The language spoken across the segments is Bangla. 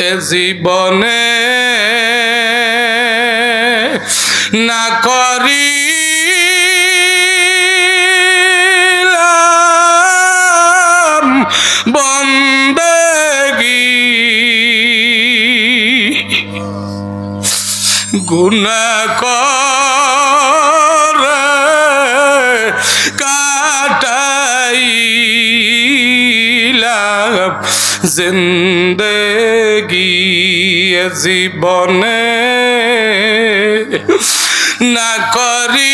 এ জীবনে না করিলাম বন্দেগী গুনাহ করে কাটাইলাম জিন্দেগি জীবনে না করিলাম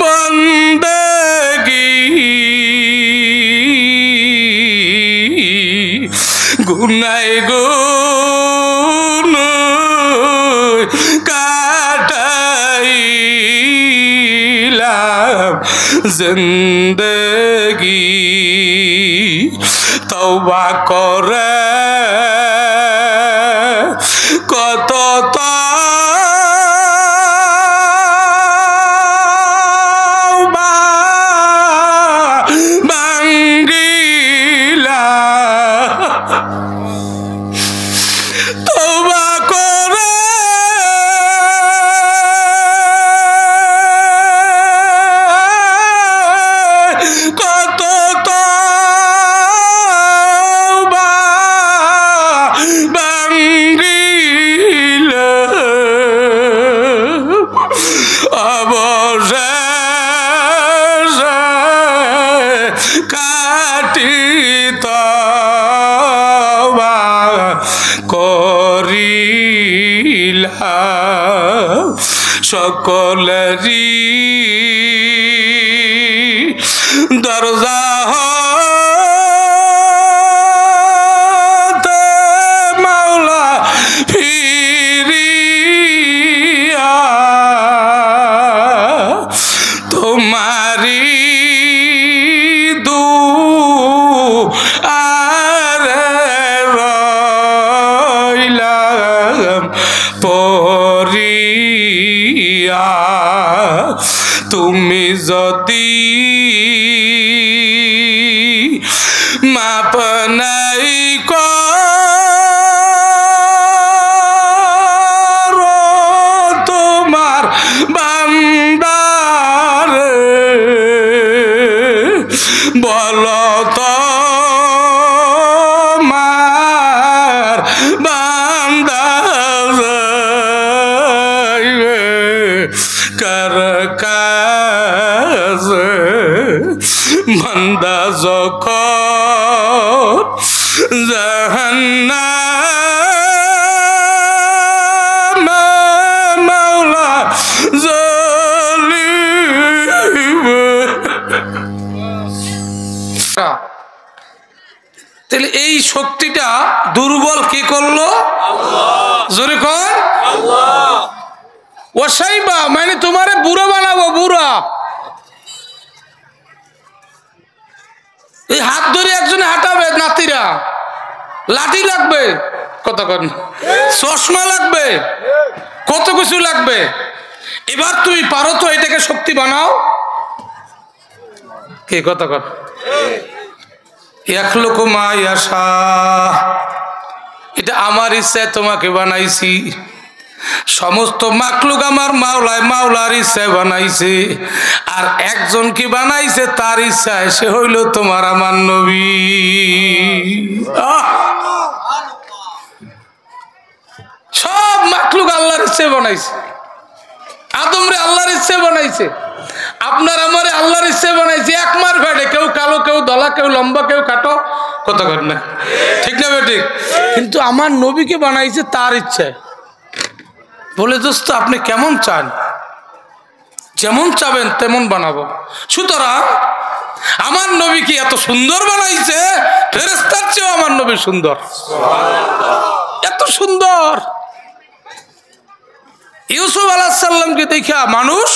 বন্দেগি গুনাহ গুণ কাটাইলাম জিন্দেগি তওবা করে কত তওবা ভাঙ্গিলাম তওবা করে কত তওবা ভাঙ্গিলাম অবশেষে কাটি তওবা করিলাম সকলেরই দরজা হতে মাওলা ফিরিয়া তোমারি দুআরে রইলাম পড়িয়া তুমি যদি মাপ নাই করো তোমার বান্দারে বলো তোমার বান্দা যাইবে কার কাছে বান্দা যখন জাহান্নামে মাওলা জ্বলিবে। তাহলে এই শক্তিটা দুর্বল কে করলো? জোরে কর আল্লাহ। ওয়াসাইবা মানে তোমারে বুড়ো বানাবো, বুড়া। এই হাত ধরে একজনে হাঁটাবে, নাতিরা লাঠি লাগবে, কত চশমা লাগবে, কত কিছু লাগবে। এবার তুমি পারো তো এটাকে শক্তি বানাও? কে কত কথা ইয়াখলুকু মা ইয়াশা, এটা আমার ইচ্ছায় তোমাকে বানাইছি। সমস্ত মাখলুক আমার মাওলার ইচ্ছায় বানাইছে, আর একজন কি বানাইছে তার ইচ্ছায়, সে হইল তোমার আমার নবী। সব মাখলুক আল্লাহর ইচ্ছায় বানাইছে। আদমরে আল্লাহর ইচ্ছায় বানাইছে, আপনার আমারে আল্লাহর ইচ্ছায় বানাইছে। এক মার ফেটে, কেউ কালো, কেউ দলা, কেউ লম্বা, কেউ কাটো, কত কর না, ঠিক না বেঠিক? কিন্তু আমার নবীকে বানাইছে তার ইচ্ছায়। বলে দোস্ত আপনি কেমন চান, যেমন চাবেন তেমন বানাবো। সুতরাং আমার নবীকে এত সুন্দর বানাইছে, ফেরেশতার চেয়েও আমার নবী সুন্দর, এত সুন্দর। ইউসুফ আলাইহিস সালামকে দেখা মানুষ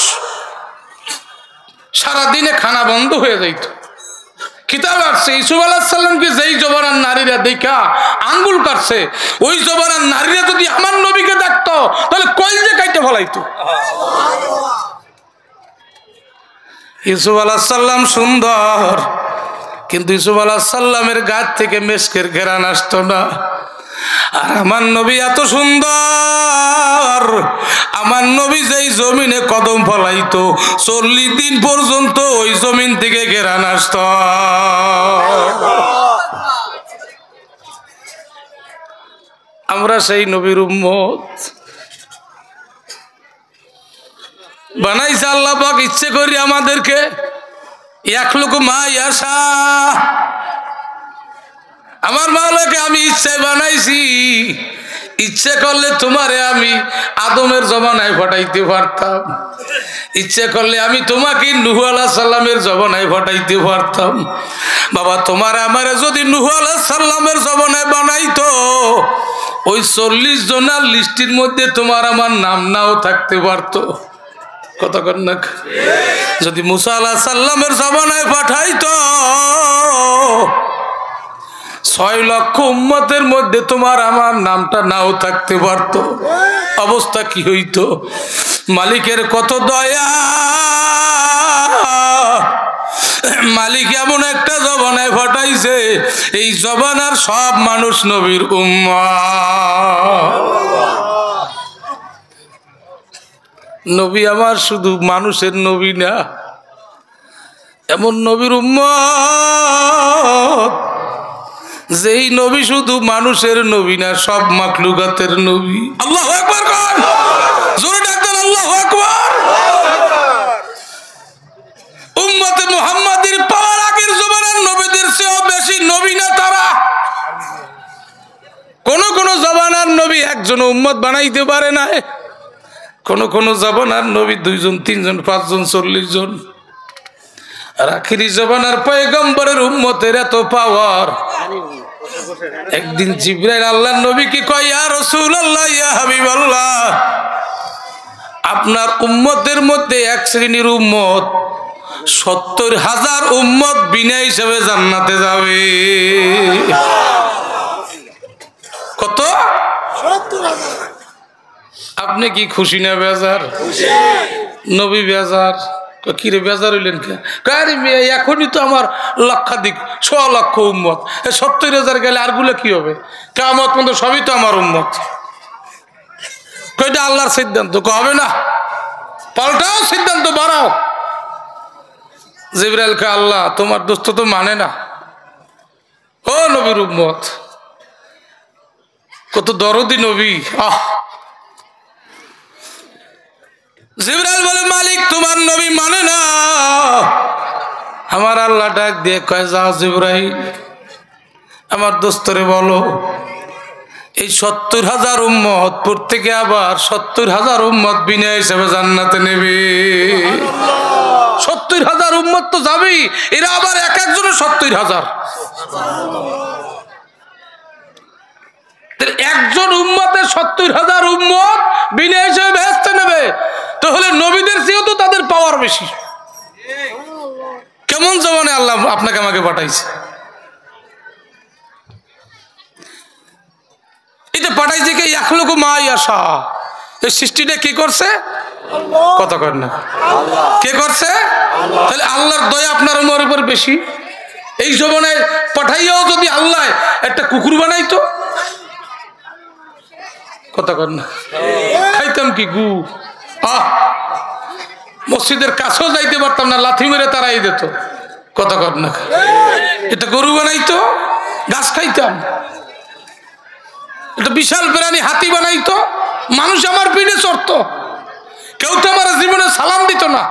সারাদিনে খানা বন্ধ হয়ে যাইত। কিতাব আসছে ইউসুফ আলাইহিস সালামকে যেই জবানার নারীরা দেখা আঙ্গুল কাটছে, ওই জবানার নারীরা যদি আমার নবীকে দেখতো তাহলে কলজে কাইটে ফলাইতো। ইউসুফ আলাইহিস সালাম সুন্দর, কিন্তু ইউসুফ আলাইহিস সালামের গাছ থেকে মেশকের ঘেরান আসতো না। আর আমার নবী এত সুন্দর, আমার নবী যেই জমিনে কদম ফলাইতো 40 দিন পর্যন্ত ওই জমিন থেকে ঘেরান আসতো। আমরা সেই নবীর উম্মত। বানাইছে আল্লাহ পাক ইচ্ছে করি আমাদেরকে, ইয়াখলুকু মা ইয়াশা। আমার মাওলাকে আমি ইচ্ছায় বানাইছি, ইচ্ছে করলে তোমারে আমি আদমের জমানায় ফটাইতে পারতাম, ইচ্ছে করলে আমি তোমাকে নূহ আলাইহিস সালামের জমানায় ফটাইতে পারতাম। বাবা তোমার আমারে যদি নূহ আলাইহিস সালামের জমানায় বানাইতো, ওই 40 জনের লিস্টের মধ্যে তোমার আমার নাম নাও থাকতে পারতো। কথা কর না? যদি মুসা আলাইহিস সালামের জমানায় পাঠাইতো, 6 লক্ষ উম্মতের মধ্যে তোমার আমার নামটা নাও থাকতে পারতো। অবস্থা কি হইতো? মালিকের কত দয়া, মালিক এমন একটা জবানায় ফাটাইছে, এই জবানার সব মানুষ নবীর উম্মত। নবী আমার শুধু মানুষের নবী না, এমন নবীর উম্মত যেই নবী শুধু মানুষের নবী না, সব মাখলুকাতের নবী। আল্লাহু আকবার কর, জোরে ডাক দেন আল্লাহু আকবার। উম্মতে মুহাম্মাদীর পাওয়ার আগের জমানার নবীদের চেয়েও বেশি নবী না তারা। কোন কোন জমানার নবী একজন উম্মত বানাইতে পারে না, কোন কোন জমানার নবী 2 জন 3 জন 5 জন 40 জন। আর আখিরি জমানার পয়গম্বরের উম্মতের এত পাওয়ার। একদিন জিবরাইল আল্লাহর নবীকে কয়, ইয়া রাসূলুল্লাহ, ইয়া হাবিবাল্লাহ, আপনার উম্মতের মধ্যে এক শ্রেণীর উম্মত 70,000 উম্মত বিনা হিসাবে জান্নাতে যাবে। কত? 70,000। আপনি কি খুশি না বেজার? নবী বেজার। কিরে বেজার হইলেন কে? এখনই তো আমার লক্ষাধিক 100 লক্ষ উম্মত, 70,000 গেলে আরগুলো কি হবে? কিয়ামত পর্যন্ত সবই তো আমার উম্মত। কয়টা আল্লাহর সিদ্ধান্ত, হবে না, পাল্টাও সিদ্ধান্ত বাড়াও। জিবরাইল কে আল্লাহ তোমার দোস্ত তো মানে না। ও নবীর উম্মত, কত দরদি নবী। জিবরাইল বলে, মালিক তোমার নবী মানে না। আমার আল্লাহ ডাক দিয়ে কয়, যাও জিবরাইল, আমার দোস্তরে বলো, এই 70,000 উম্মত প্রত্যেকে আবার 70,000 উম্মত বিনা হিসেবে জান্নাতে নেবে। 70,000 উম্মত তো যাবেই, এরা আবার এক একজনের 70,000। একজন উম্মতের 70,000 উম্মত বিনা হিসেবে বেহেশতে নেবে, তাহলে নবীদের চেয়েও তো তাদের পাওয়ার বেশি। কেমন জমানে আল্লাহ আপনাকে আমাকে পাঠাইছে? এটা পাঠাইছে কে? ইয়াখলুকু মা ইয়াশা। এই সৃষ্টিটা কে করছে? কথা কর না, কে করছে? তাহলে আল্লাহর দয়া আপনার উম্মতের উপর বেশি। এই জমানে পাঠাইয়াও যদি আল্লাহ একটা কুকুর বানাইতো, কথা কর না, খাইতাম কি গু। মসজিদের কাছেও যাইতে পারতাম না, লাথি মেরে তারাই দিত। কথা কর না, এটা গরু বানাইতো, ঘাস খাইতাম। এটা বিশাল প্রাণী হাতি বানাইতো, মানুষ আমার পিঠে চড়তো, কেউ তো আমার জীবনে সালাম দিত না।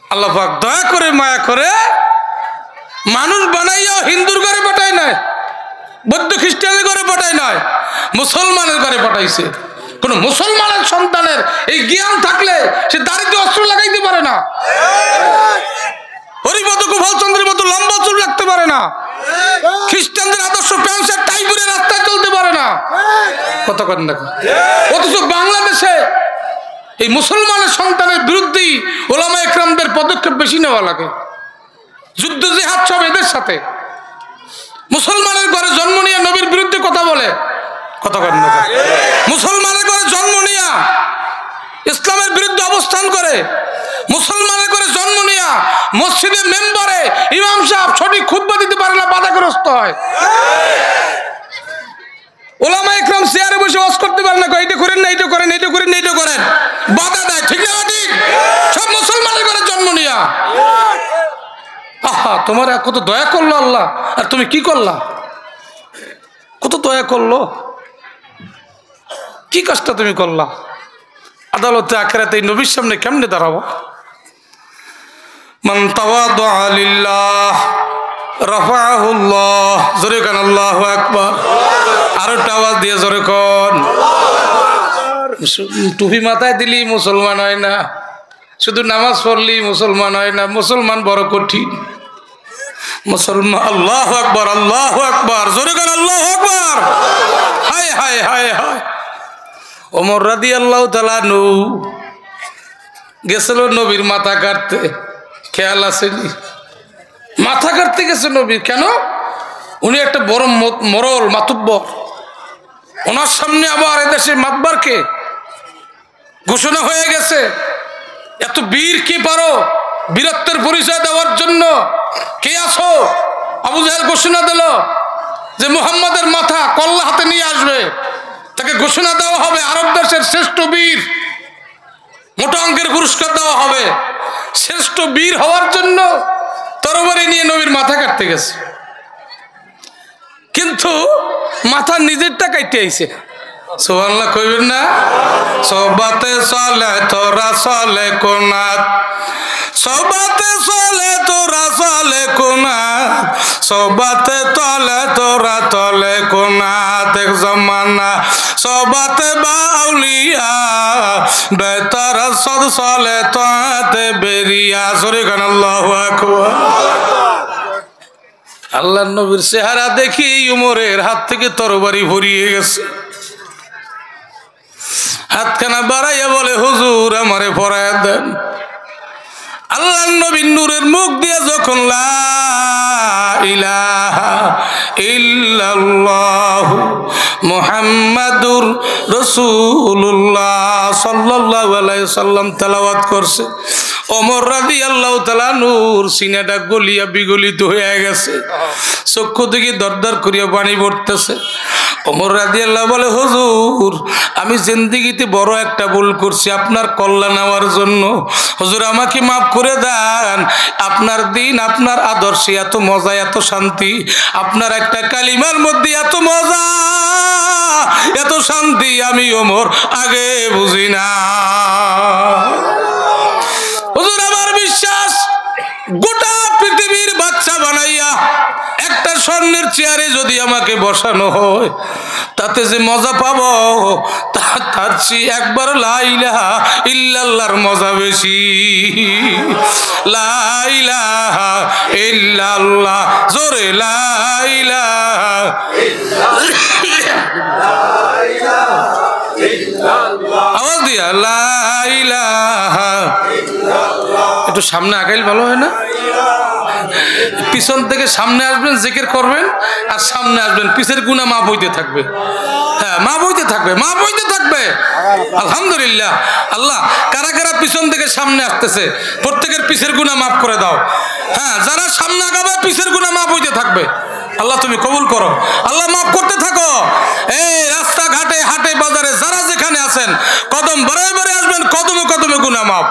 আল্লাহ পাক দয়া করে মায়া করে মানুষ বানাইয়া হিন্দুর ঘরে পাঠায় নাই, বৌদ্ধ খ্রিস্টানের ঘরে পাঠায় নাই, মুসলমানের ঘরে পাঠাইছে। কোন মুসলমানের সন্তানের এই জ্ঞান থাকলে সে দাড়িতে অস্ত্র লাগাইতে পারে না, হরিপদ গোপালচন্দ্রের মতো লম্বা চুল রাখতে পারে না, খ্রিস্টানদের আদর্শ প্যান্ট শার্ট টাই পরে রাস্তায় চলতে পারে না। কথা কন না। অথচ বাংলাদেশে এই মুসলমানের সন্তানের বিরুদ্ধে ওলামা একরামদের পদক্ষেপ বেশি নেওয়া লাগে। যুদ্ধ জিহাদ সব এদের সাথে। মুসলমানের ঘরে জন্ম নিয়ে নবীর বিরুদ্ধে কথা বলে, কথা কন না। মুসলমানের ঘরে জন্ম নিয়ে ইসলামের বিরুদ্ধে অবস্থান করে, মুসলমানের করে জন্ম নিয়া মসজিদে মেম্বারে ইমাম সাহেব সঠিক খুতবা দিতে পারে না, বাধাগ্রস্ত হয়। ওলামা ইকরাম চেয়ারে বসে ওয়াজ করতে পারে না, এটা করেন না, এটা করেন, এটা করেন, এটা করেন, বাধা দেয়। ঠিক না ঠিক? সব মুসলমানের করে জন্ম নিয়া। আহা, তোমার কত দয়া করলো আল্লাহ, আর তুমি কি করলা? কত দয়া করলো, কি কাজটা তুমি করলা? আদালতে আখিরাতে নবীর সামনে কেমনে দাঁড়াবো? মান তাওয়াদা লিল্লাহ রাফাহুল্লাহ। জোরে কান আল্লাহু আকবার। আরো আওয়াজ দিয়ে জোরে কোন। টুপি মাথায় দিলি মুসলমান হয় না, শুধু নামাজ পড়লি মুসলমান হয় না। মুসলমান বড় কঠিন। মুসলমান আল্লাহু আকবার, আল্লাহু আকবার, জোরে কান আল্লাহু আকবার। হায় হায় হায় হায়। ওমর রাদিয়াল্লাহু তাআলা আনহু গেছিল নবীর মাথা কাটতে, খেয়াল আসেনি? মাথা কাটতে গেছে নবীর। কেন? উনি একটা বড় মরল মাতুব্বর, ওনার সামনে আবার এদেশের মাতবারকে ঘোষণা হয়ে গেছে, এত বীর কি পারো বীরত্বের পরিচয় দেওয়ার জন্য? কে আছো? আবু জাহেল ঘোষণা দিল যে মুহাম্মাদের মাথা কল্লা হাতে নিয়ে আসবে, তাকে ঘোষণা দেওয়া হবে আরব দেশের শ্রেষ্ঠ বীর, মোটা অঙ্কের পুরস্কার দেওয়া হবে। শ্রেষ্ঠ বীর হওয়ার জন্য তরবারি নিয়ে নবীর মাথা কাটতে গেছে, কিন্তু মাথা নিজেরটা কাটতে আইছে। সুবহানাল্লাহ কইবেন না? সবাতে চলে তোরা চলে কোনাত, সবাতে চলে তোরা চলে কোনাত, সবাতে তলে তোরা তলে কোনাত। এক জমানা সবাতে বাউলিয়া বেতার সদ চলে তোতে বেরিয়া। সরে কান আল্লাহু আকবার। আল্লাহর নবীর চেহারা দেখি উমরের হাত থেকে তরবারি ভরিয়ে গেছে। হাতখানা বাড়াইয়া বলে, হুজুর আমারে পরায়া দেন। আল্লাহর নবীর নূরের মুখ দিয়ে যখন লা ইলাহা ইল্লাল্লাহু মুহাম্মাদুর রাসূলুল্লাহ সাল্লাল্লাহু আলাইহি সাল্লাম তেলাওয়াত করছে, ওমর রাদিয়াল্লাহু তাআলা নূর সিনাটা গলিয়া বিগলিত হয়ে গেছে, চক্ষু থেকে দরদর করিয়া পানি পড়তেছে। ওমর রাদিয়াল্লাহু বলে, হুজুর আমি জিন্দেগিতে বড় একটা ভুল করছি আপনার কল্যাণ নেওয়ার জন্য, হুজুর আমাকে মাফ করে দেন। আপনার দিন, আপনার আদর্শে এত মজা, এত শান্তি, আপনার একটা কালিমার মধ্যে এত মজা, এত শান্তি আমি ওমর আগে বুঝি না। হুজুর আমার বিশ্বাস, গোটা পৃথিবীর বাচ্চা বানাইয়া একটা স্বর্ণের চেয়ারে যদি আমাকে বসানো হয়, তাতে যে মজা পাবো তার চেয়ে একবার লা ইলাহা ইল্লাল্লাহর মজা বেশি। লা ইলাহা ইল্লাল্লাহ, জোরে লা ইলাহা আওয়াজ দিয়া লা ইলাহা। একটু সামনে আগাইলে ভালো হয় না? পিছন থেকে সামনে আসবেন, জিকির করবেন, আর সামনে আসবেন, পিছের গুনাহ মাফ হইতে থাকবে। হ্যাঁ, মাফ হইতে থাকবে, মাফ হইতে থাকবে। আলহামদুলিল্লাহ। আল্লাহ কারা কারা পিছন থেকে সামনে আসতেছে প্রত্যেকের পিছের গুনাহ মাফ করে দাও। হ্যাঁ, যারা সামনে আগাবে পিছের গুনাহ মাফ হইতে থাকবে। আল্লাহ তুমি কবুল করো। আল্লাহ মাফ করতে থাকো। এই রাস্তাঘাটে হাটে বাজারে যারা যেখানে আছেন, কদম বারে বারে আসবেন, কদমে কদমে গুনাহ মাফ।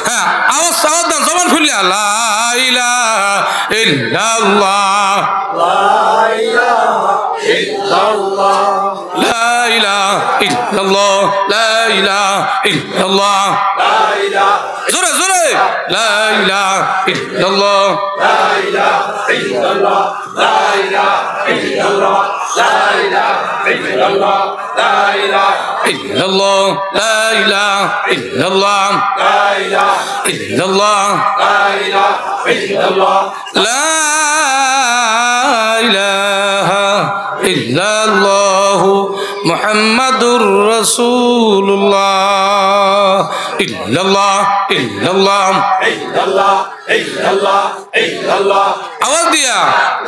হ্যাঁ, আওয়াজ আওয়াজ দেন, জবান খুলিয়া লা ইলাহা ইল্লাল্লাহ, লা ইলাহা ইল্লাল্লাহ, লা ইলাহা ইল্লাল্লাহ, লা ইলাহা ইল্লাল্লাহ, লা ইলাহা, জোরে জোরে লা ইলাহা ইল্লাল্লাহ, লা ইলাহা ইল্লাল্লাহ, লা ইলাহা ইল্লাল্লাহ, লা ইলাহা ইল্লাল্লাহ, লা ইলাহা ইল্লাল্লাহ, লা ইলাহা ইল্লাল্লাহ, লা ইলাহা ইল্লাল্লাহ, লা ইলাহা ইল্লাল্লাহ, লা ইলাহা ইল্লাল্লাহ মুহাম্মাদুর রাসূলুল্লাহ। ইল্লাল্লাহ ইল্লাল্লাহ ইল্লাল্লাহ illallah, illallah, আওয়াজ দিয়া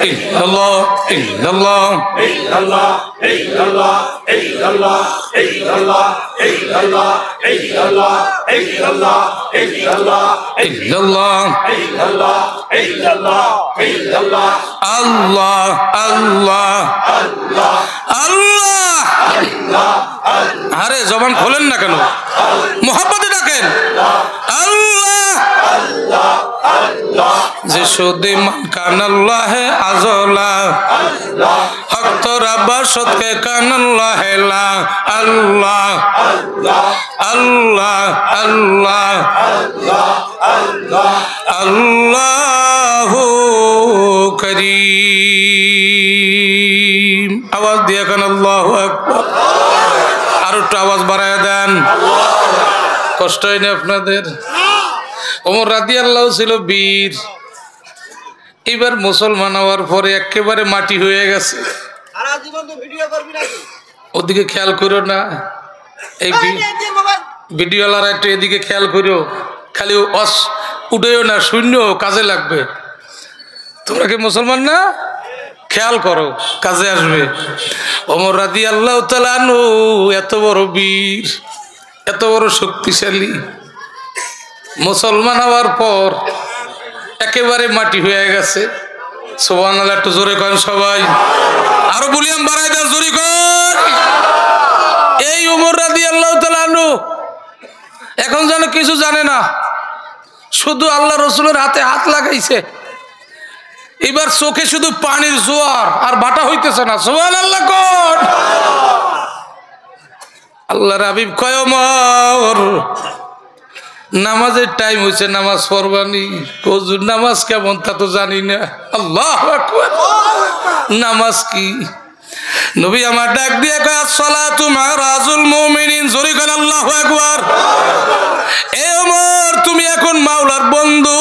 ইল্লাল্লাহ ইল্লাল্লাহ illallah, illallah, illallah, illallah, illallah, illallah, illallah, illallah, ইল্লাল্লাহ illallah, illallah, illallah, আল্লাহ আল্লাহ Allah, আল্লাহ Allah, আরে জবান খোলেন না কেন মোহাব্বতে ডাকেন আল্লাহ Allah, Allah, যে সুদি মান কানাল্লাহ আজলা Allah, হক তো রাব্বা সদকে কানাল্লাহ লা আল্লাহ Allah, আল্লাহ আল্লাহ Allah, Allah, আল্লাহু করিম আওয়াজ দিয়ে কেন আল্লাহু আকবার আর একটু আওয়াজ বাড়ায় দেন কষ্ট হয়নি আপনাদের ওমর রাদিয়াল্লাহু ছিল বীর এবার মুসলমান হওয়ার পরে একেবারে মাটি হয়ে গেছে ওদিকে খেয়াল করো না এই ভিডিওলারা একটু এদিকে খেয়াল করো খালি উঠেও না শূন্য কাজে লাগবে তোমরা কি মুসলমান না খেয়াল করো কাজে আসবে ওমর রাদিয়াল্লাহু তাআলা আনহু এত বড় বীর এত বড় শক্তিশালী মুসলমান হওয়ার পর একেবারে মাটি হয়ে গেছে সুবহানাল্লাহ একটু জোরে করেন সবাই আরো ভলিউম বাড়াই দেন জোরে কর এই ওমর রাদিয়াল্লাহু তাআলা আনহু এখন যেন কিছু জানে না শুধু আল্লাহ রসুলের হাতে হাত লাগাইছে এবার চোখে শুধু পানির জোয়ার আর বাটা হইতেছে না সুবহানাল্লাহ কোন আল্লাহর হাবিব কয় ওমর নামাজের টাইম হয়েছে নামাজ পড়বানি হুজুর নামাজ কেমন তা তো জানি না আল্লাহু আকবার নামাজ কি নবী আমার ডাক দিয়ে কয় আসসালাতু মারাজুল মুমিনিন জোরে কর আল্লাহু আকবার এ ওমর তুমি এখন মাওলার বন্ধু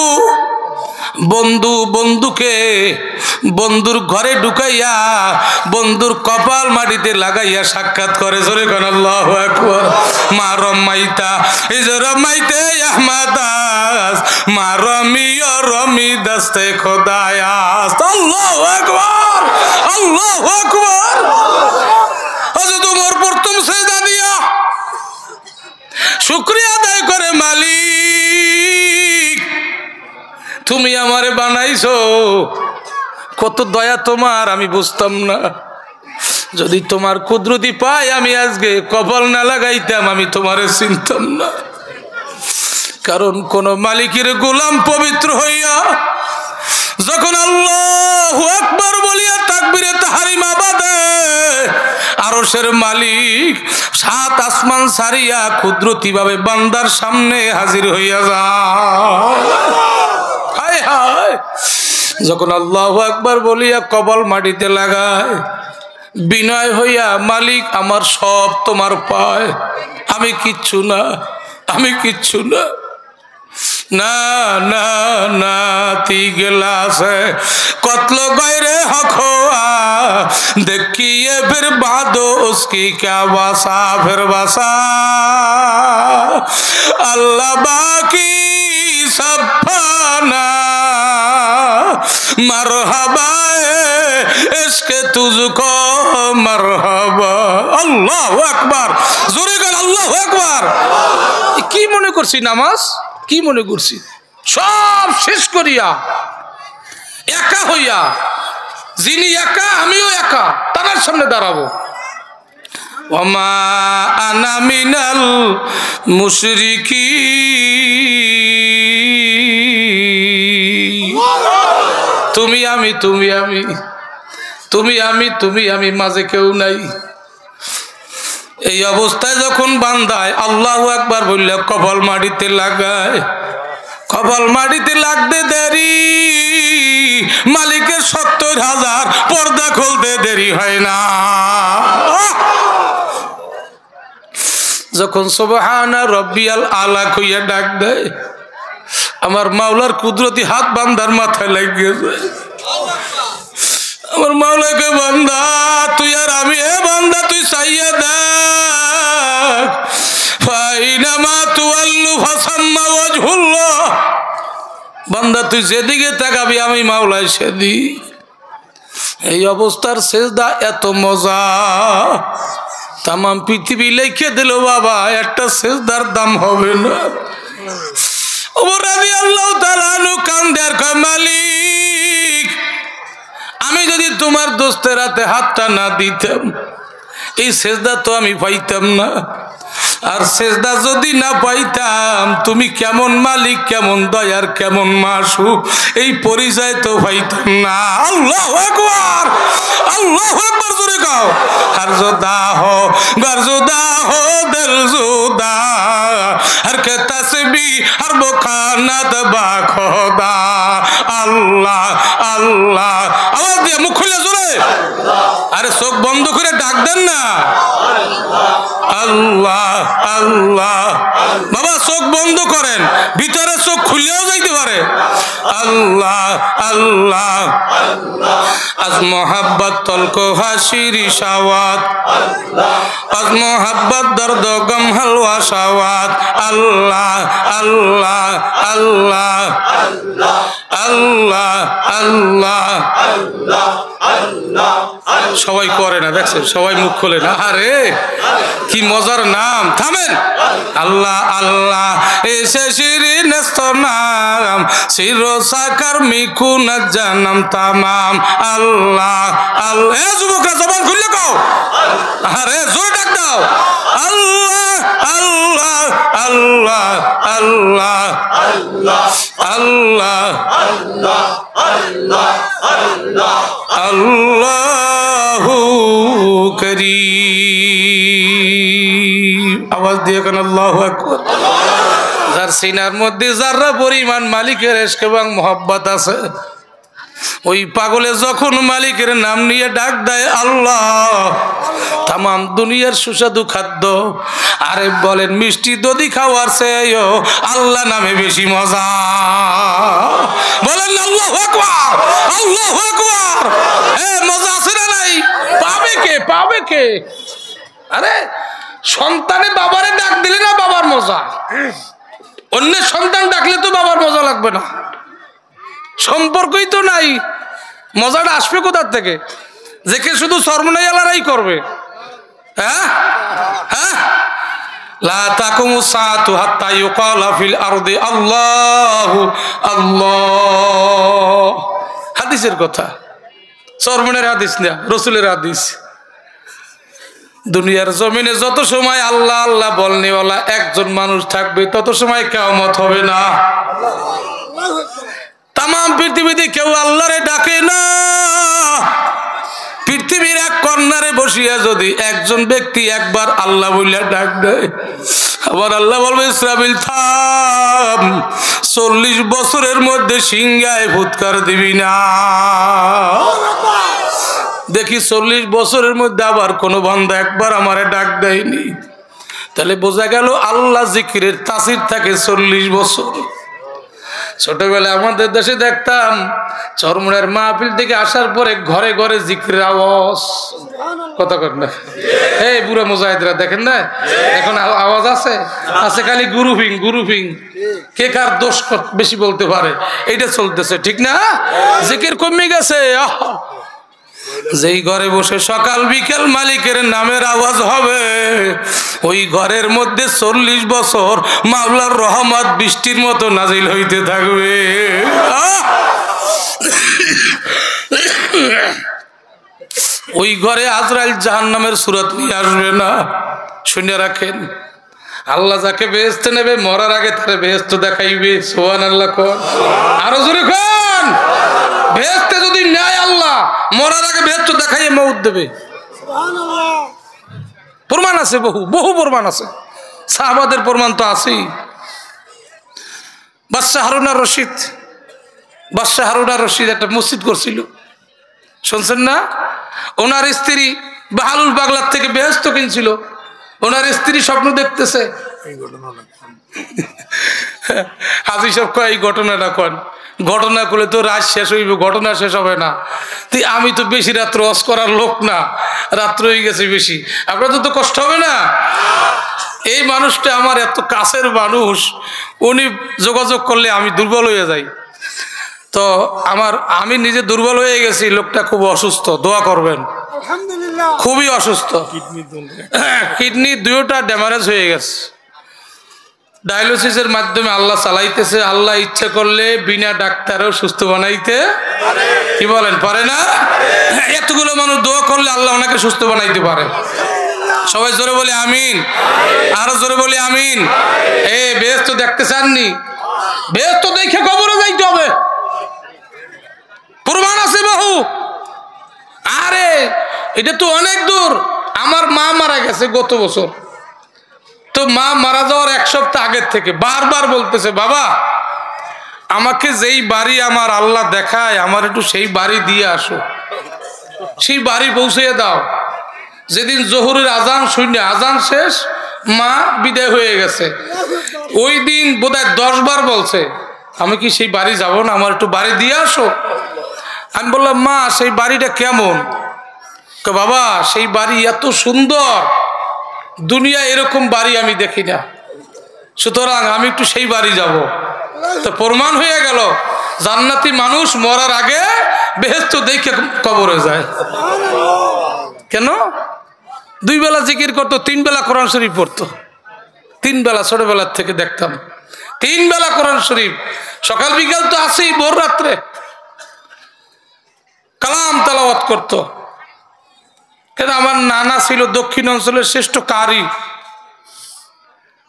বন্ধু বন্ধুকে বন্ধুর ঘরে ঢুকাইয়া বন্ধুর কপাল মাটিতে লাগাইয়া সাক্ষাৎ করে জোরে কর আল্লাহু আকবার মা রমাইতা এই যে রমাইতে আহমাদাস মা রমিও রমি দস্তে খোদায়াস আল্লাহু আকবার আল্লাহু আকবার হযরত ওমর প্রথম সিজদা দিয়া শুকরিয়া আদায় করে মালিক তুমি আমারে বানাইছো কত দয়া তোমার আমি বুঝতাম না যদি তোমার কুদরতি পাই আমি আজকে কপাল না লাগাইতাম আমি তোমারে চিনতাম না কারণ কোন মালিকের গোলাম পবিত্র হইয়া যখন আল্লাহু আকবার বলিয়া তাকবীরে তাহরিমা বাঁধে আরশের মালিক সাত আসমান ছাড়িয়া কুদরতি ভাবে বান্দার সামনে হাজির হইয়া যায় হায় হায় যখন আল্লাহু আকবার বলিয়া কপাল মাটিতে লাগায় বিনয় হইয়া মালিক আমার সব তোমার পায় আমি কিচ্ছু না আমি কিচ্ছু না না না না তি গেলাসে কতল গায়রে হক হুয়া देखिए फिर बादो उसकी क्या वासा फिर वासा अल्लाह बाकी सब फाना मरहबा इसके तुझको मरहबा अल्लाहु আকবার জোরে বল আল্লাহু আকবার কি মনে করছি নামাজ কি মনে করছি সব শেষ করিয়া একা হইয়া যিনি একা আমিও একা তার সামনে দাঁড়াবো ওমা আনা মিনাল মুশরিকিন তুমি আমি তুমি আমি তুমি আমি তুমি আমি মাঝে কেউ নাই এই অবস্থায় যখন বান্দায় আল্লাহু আকবার বললে কপাল মাটিতে লাগায় কপাল মাটিতে লাগতে দেরি মালিকের ৭০,০০০ পর্দা খুলতে দেরি হয় না যখন সুবহানা রব্বিয়াল আলা কইয়া ডাক দেয় আমার মাওলার কুদরতি হাত বান্দার মাথায় লাগিয়ে যায় আমার মাওলাকে বান্দা তুই আর আমি এ বান্দা তুই চাইয়া দেখ ফাইনামা তুআল্লু ফাসাম্মা ওয়াজহুল্লাহ বান্দা তুই যেদিকে তাকাবি আমি মাওলাই সেদিক। এই অবস্থার সেজদা এত মজা, তাম পৃথিবী লিখে দিল বাবা, একটা সেজদার দাম হবে না। ওমর রাদিয়াল্লাহু তাআলা আনহু কান্দে আর কয়, মালিক আমি যদি তোমার দোস্তের হাতে হাতটা না দিতাম এই সেজদা তো আমি পাইতাম না, আর সেজদা যদি না পাইতাম তুমি কেমন মালিক, কেমন দয়ার, কেমন মাসুক এই পরিচয় তো পাইতাম না। আল্লাহু আকবার, আল্লাহু আকবার জোরে গাও। হর জুদা হো গর জুদা হো দিল জুদা, হর কে তসবি হর বুখানাত বা খোদা। আল্লাহ আল্লাহ, আওয়াজ দিয়ে মুখ খুলে জোরে, আরে চোখ বন্ধ করে ডাক দেন না। আল্লাহ আল্লাহ, বাবা চোখ বন্ধ করেন, ভিতরে চোখ খুলেও যাইতে পারে। আল্লাহ আল্লাহ, আজ মোহাব্বত তলকো হাসির শাওয়াত, আজ মোহাব্বত দর্দ গম হালওয়া শাওয়াত। আল্লাহ আল্লাহ আল্লাহ আল্লাহ আল্লাহ, সবাই করে না দেখছেন, সবাই মুখ খোলে না। আরে কি মজার নাম, থামেন। আল্লাহ আল্লাহ এসে শিরিন নাম, শিরো সাকার মিকুন জানাম তামাম। আল্লাহ আল্লাহ, এ যুবকরা জবান খুলে কও, আরে জোরে ডাক দাও। আল্লাহ আল্লাহ আল্লাহ আল্লাহ আল্লাহ আল্লাহু করিম। আওয়াজ দিয়ে কেন আল্লাহু আকবার। যার সিনার মধ্যে যারা পরিমাণ মালিকের ইশক এবং মোহাব্বত আছে, ওই পাগলে যখন মালিকের নাম নিয়ে ডাক দেয় আল্লাহ, তাম দুনিয়ার সুস্বাদু খাদ্য, আরে বলেন মিষ্টি দধি খাওয়ার চেয়েও আল্লাহ নামে বেশি মজা। বলেন আল্লাহু আকবার, আল্লাহু আকবার। মজা আছে না নাই? পাবে কে, পাবে কে? আরে সন্তানে বাবারে ডাক দিলে না বাবার মজা, অন্যের সন্তান ডাকলে তো বাবার মজা লাগবে না, সম্পর্কই তো নাই, মজাটা আসবে কোথার থেকে? যে কে শুধু সর্বনাই আলারাই করবে। হ্যাঁ হ্যাঁ, লা তাকুমু সাআতু হাত্তা ইউকালা ফিল আরদি আল্লাহু আল্লাহ। হাদিসের কথা, সর্বনের হাদিস না, রাসূলের হাদিস। দুনিয়ার জমিনে যত সময় আল্লাহ আল্লাহ বলনেওয়ালা একজন মানুষ থাকবে তত সময় কিয়ামত হবে না। তাম পৃথিবীতে কেউ আল্লাহরে ডাকে না। পৃথিবীর এক কর্নারে বসিয়া যদি একজন ব্যক্তি একবার আল্লাহ বলিয়া ডাক দেয়, আবার আল্লাহ বলবে ইসরাফিল থাম, 40 বছরের মধ্যে সিংহায় ফুৎকার দিবি না। দেখি 40 বছরের মধ্যে আবার কোনো বান্দা একবার আমারে ডাক দেয়নি, তাহলে বোঝা গেল আল্লাহ জিকিরের তাসির থাকে 40 বছর। ছোটবেলায় আমাদের দেশে দেখতাম চরমুনার মাহফিল থেকে আসার পরে ঘরে ঘরে জিকিরের আওয়াজ, কথা কর না, এই বুড়া মুজাহিদরা দেখেন না এখন আওয়াজ আছে, আছে খালি গ্রুপিং গ্রুপিং, কে কার দোষ বেশি বলতে পারে এইটা চলতেছে, ঠিক না? জিকির কমে গেছে। যেই ঘরে বসে সকাল বিকেল মালিকের নামের আওয়াজ হবে, ওই ঘরের মধ্যে 40 বছর মাওলার রহমত বৃষ্টির মতো নাজিল হইতে থাকবে। ওই ঘরে আজরাইল জাহান্নামের সূরত নিয়ে আসবে না। শুনে রাখেন, আল্লাহ যাকে বেহেশতে নেবে মরার আগে তারে বেহেশত দেখাইবে। সুবহানাল্লাহ কোন, আরো জোরে কোন। বেহেশতে যদি নেয় আল্লাহ, মরার আগে বেহেশত দেখাইয়ে মউত দেবে। সুবহানাল্লাহ, প্রমাণ আছে, বহু বহু প্রমাণ আছে, সাহাবাদের প্রমাণ তো আছেই। বাদশাহ হারুন আর রশিদ একটা মসজিদ করছিল, শুনছেন না? ওনার স্ত্রী বাহালুল বাগলার থেকে বেহেশত কিনছিল। ওনার স্ত্রী স্বপ্ন দেখতেছে, হাজি সাহেব কয় এই ঘটনাটা কন। ঘটনা করলে তো রাত শেষ হইব, ঘটনা শেষ হবে না। তুই আমি তো বেশি রাত্র অস করার লোক না, রাত্র হয়ে গেছে বেশি, আপনাদের তো কষ্ট হবে না? এই মানুষটা আমার এত কাছের মানুষ, উনি যোগাযোগ করলে আমি দুর্বল হয়ে যাই। তো আমি নিজে দুর্বল হয়ে গেছি, লোকটা খুব অসুস্থ, দোয়া করবেন। খুবই অসুস্থ, কিডনি দুইটা ড্যামারেজ হয়ে গেছে, ডায়ালিসিসের মাধ্যমে আল্লাহ চালাইতেছে। আল্লাহ ইচ্ছে করলে বিনা ডাক্তারেও সুস্থ বানাইতে কি বলেন পারে না? এতগুলো মানুষ দোয়া করলে আল্লাহ ওনাকে সুস্থ বানাইতে পারে। সবাই জোরে বলি আমিন, আরো জোরে বলি আমিন। বেহেশত দেখতে চাননি? বেহেশত দেখে কবরে যাইতে হবে, প্রমাণ আছে বহু। আরে এটা তো অনেক দূর। আমার মা মারা গেছে গত বছর, তো মা মারা যাওয়ার 1 সপ্তাহ আগের থেকে বারবার বলতেছে, বাবা আমাকে যেই বাড়ি আমার আল্লাহ দেখায় আমার একটু সেই বাড়ি দিয়ে আসো, সেই বাড়ি পৌঁছে দাও। যেদিন জোহরের আজান শুনে, আজান শেষ, মা বিদায় হয়ে গেছে, ওই দিন বোধহয় 10 বার বলছে, আমি কি সেই বাড়ি যাব না, আমার একটু বাড়ি দিয়ে আসো। আমি বললাম, মা সেই বাড়িটা কেমন? বাবা সেই বাড়ি এত সুন্দর, দুনিয়া এরকম বাড়ি আমি দেখি না, সুতরাং আমি একটু সেই বাড়ি যাব। তো প্রমাণ হয়ে গেল জান্নাতি মানুষ মরার আগে বেহেশত দেখে কবরে যায়। কেন? 2 বেলা জিকির করতো, 3 বেলা কোরআন শরীফ পড়তো। 3 বেলা ছোটবেলার থেকে দেখতাম, 3 বেলা কোরআন শরীফ, সকাল বিকাল তো আসেই, ভোর রাত্রে কালাম তেলাওয়াত করতো। কেন? আমার নানা ছিল দক্ষিণ অঞ্চলের শ্রেষ্ঠ কারি,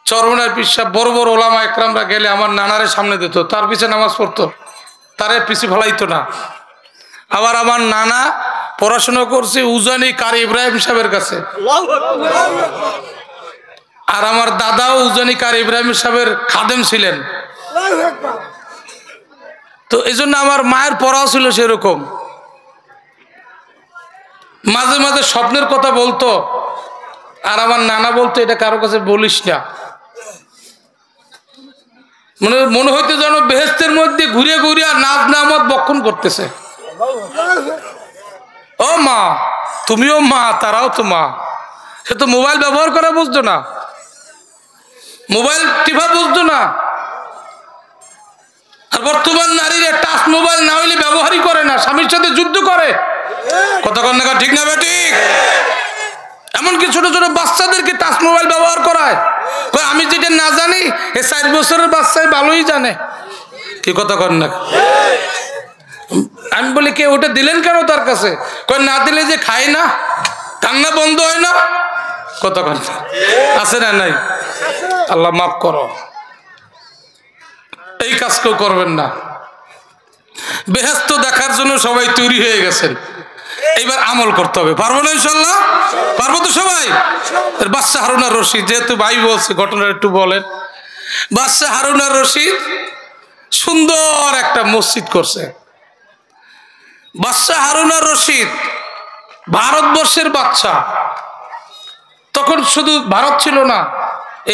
চরমনার পিসাব, বড় বড় ওলামা একরামরা গেলে আমার নানারে সামনে দিত, তার পিছে নামাজ পড়তো, তারে পিছে ফেলাইতো না। আবার আমার নানা পড়াশোনা করছে উজানি কারি ইব্রাহিম সাহেবের কাছে, আর আমার দাদাও উজানি কারি ইব্রাহিম সাহেবের খাদেম ছিলেন। তো এই জন্য আমার মায়ের পড়াও ছিল সেরকম। মাঝে মাঝে স্বপ্নের কথা বলতো, আর আমার নানা বলতো, এটা কারো কাছে বলিস না। মনে হইতে যেন বেহেশতের মধ্যে ঘুরে ঘুরে নাজ নামত বক্ষণ করতেছে। ও মা, তুমিও মা, তারাও তো মা। সে তো মোবাইল ব্যবহার করা বুঝতো না, মোবাইল টিপা বুঝতো না। আর বর্তমান নারীরা টাচ মোবাইল না হইলে ব্যবহারই করে না, স্বামীর সাথে যুদ্ধ করে। কতক্ষণ দেখা ঠিক না বেঠিক? এমনকি ছোট ছোট বাচ্চাদেরকে টাচ মোবাইল ব্যবহার করায়। আমি যেটা না জানি, 4 বছরের বাচ্চাই ভালোই জানে। কি কথা কন না? আমি বলি, কে ওটা দিলেন কেন তার কাছে? না দিলে যে খায় না, কান্না বন্ধ হয় না। কথা কন আছে না নাই? আল্লাহ মাফ করো, এই কাজ কেউ করবেন না। বেহেশত দেখার জন্য সবাই তৈরি হয়ে গেছেন, এইবার আমল করতে হবে। পারবো না ইনশাল্লাহ? পারবো তো সবাই? বাদশাহ হারুন আর রশিদ, যেহেতু ভাই বলছে ঘটনাটা একটু বলেন। বাদশাহ হারুন আর রশিদ সুন্দর একটা মসজিদ করছে। বাদশাহ হারুন আর রশিদ ভারতবর্ষের বাদশা। তখন শুধু ভারত ছিল না,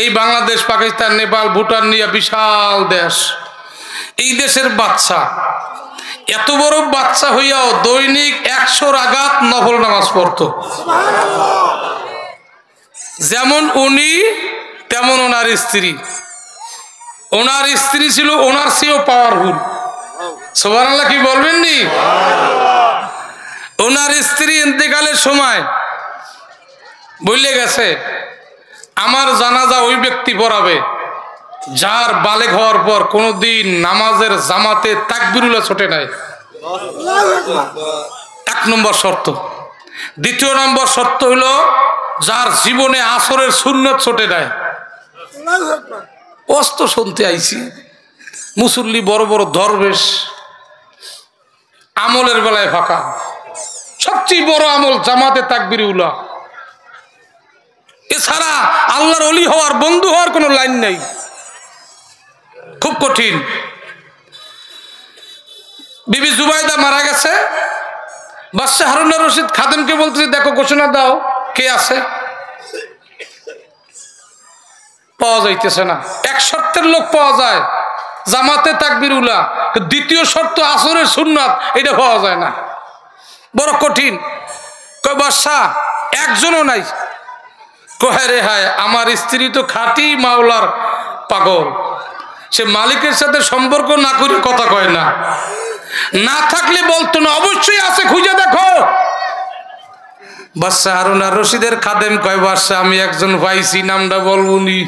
এই বাংলাদেশ, পাকিস্তান, নেপাল, ভুটান নিয়ে বিশাল দেশ। এই দেশের বাদশা, এত বড় বাচ্চা হইয়াও দৈনিক 100 রাকাত নফল নামাজ পড়তো। যেমন উনি তেমন ওনার স্ত্রী। ওনার স্ত্রী ছিল ওনার চেয়েও পাওয়ারফুল। সুবহানাল্লাহ কি বলবেন নি? ওনার স্ত্রী ইন্তেকালের সময় বলে গেছে, আমার জানাজা ওই ব্যক্তি পড়াবে যার বালেগ হওয়ার পর কোনদিন নামাজের জামাতে তাকবীরুল্লাহ ছোটে নাই। 1 নম্বর শর্ত। 2 নম্বর শর্ত হলো যার জীবনে আসরের সুন্নত ছোটে নাই। অস্ত শুনতে আইছি মুসল্লি, বড় বড় দরবেশ, আমলের বেলায় ফাঁকা। সবচেয়ে বড় আমল জামাতে তাকবীরুল্লাহ। এছাড়া আল্লাহর ওলি হওয়ার, বন্ধু হওয়ার কোনো লাইন নেই, খুব কঠিন। বিবি জুবাইদা মারা গেছে। বাদশাহ হারুন আর রশিদ খাদেমকে বলতেছে, দেখো ঘোষণা দাও কে আছে। পাওয়া যাইতেছে না। 1 শর্তের লোক পাওয়া যায়, জামাতে তাকবীরুল্লাহ। 2য় শর্ত আসরের সুন্নাত, এটা পাওয়া যায় না, বড় কঠিন। কয় বাদশাহ একজনও নাই। কয় রে হায়, আমার স্ত্রী তো খাঁটি মাওলার পাগল, সে মালিকের সাথে সম্পর্ক না করে কথা কয় না। না থাকলে বলতো না, অবশ্যই আছে, খুঁজে দেখো। বাদশাহ হারুন আর রশিদের খাদেম কয়, বাদশাহ আমি একজন পাইছি, নামটা বলবো নি?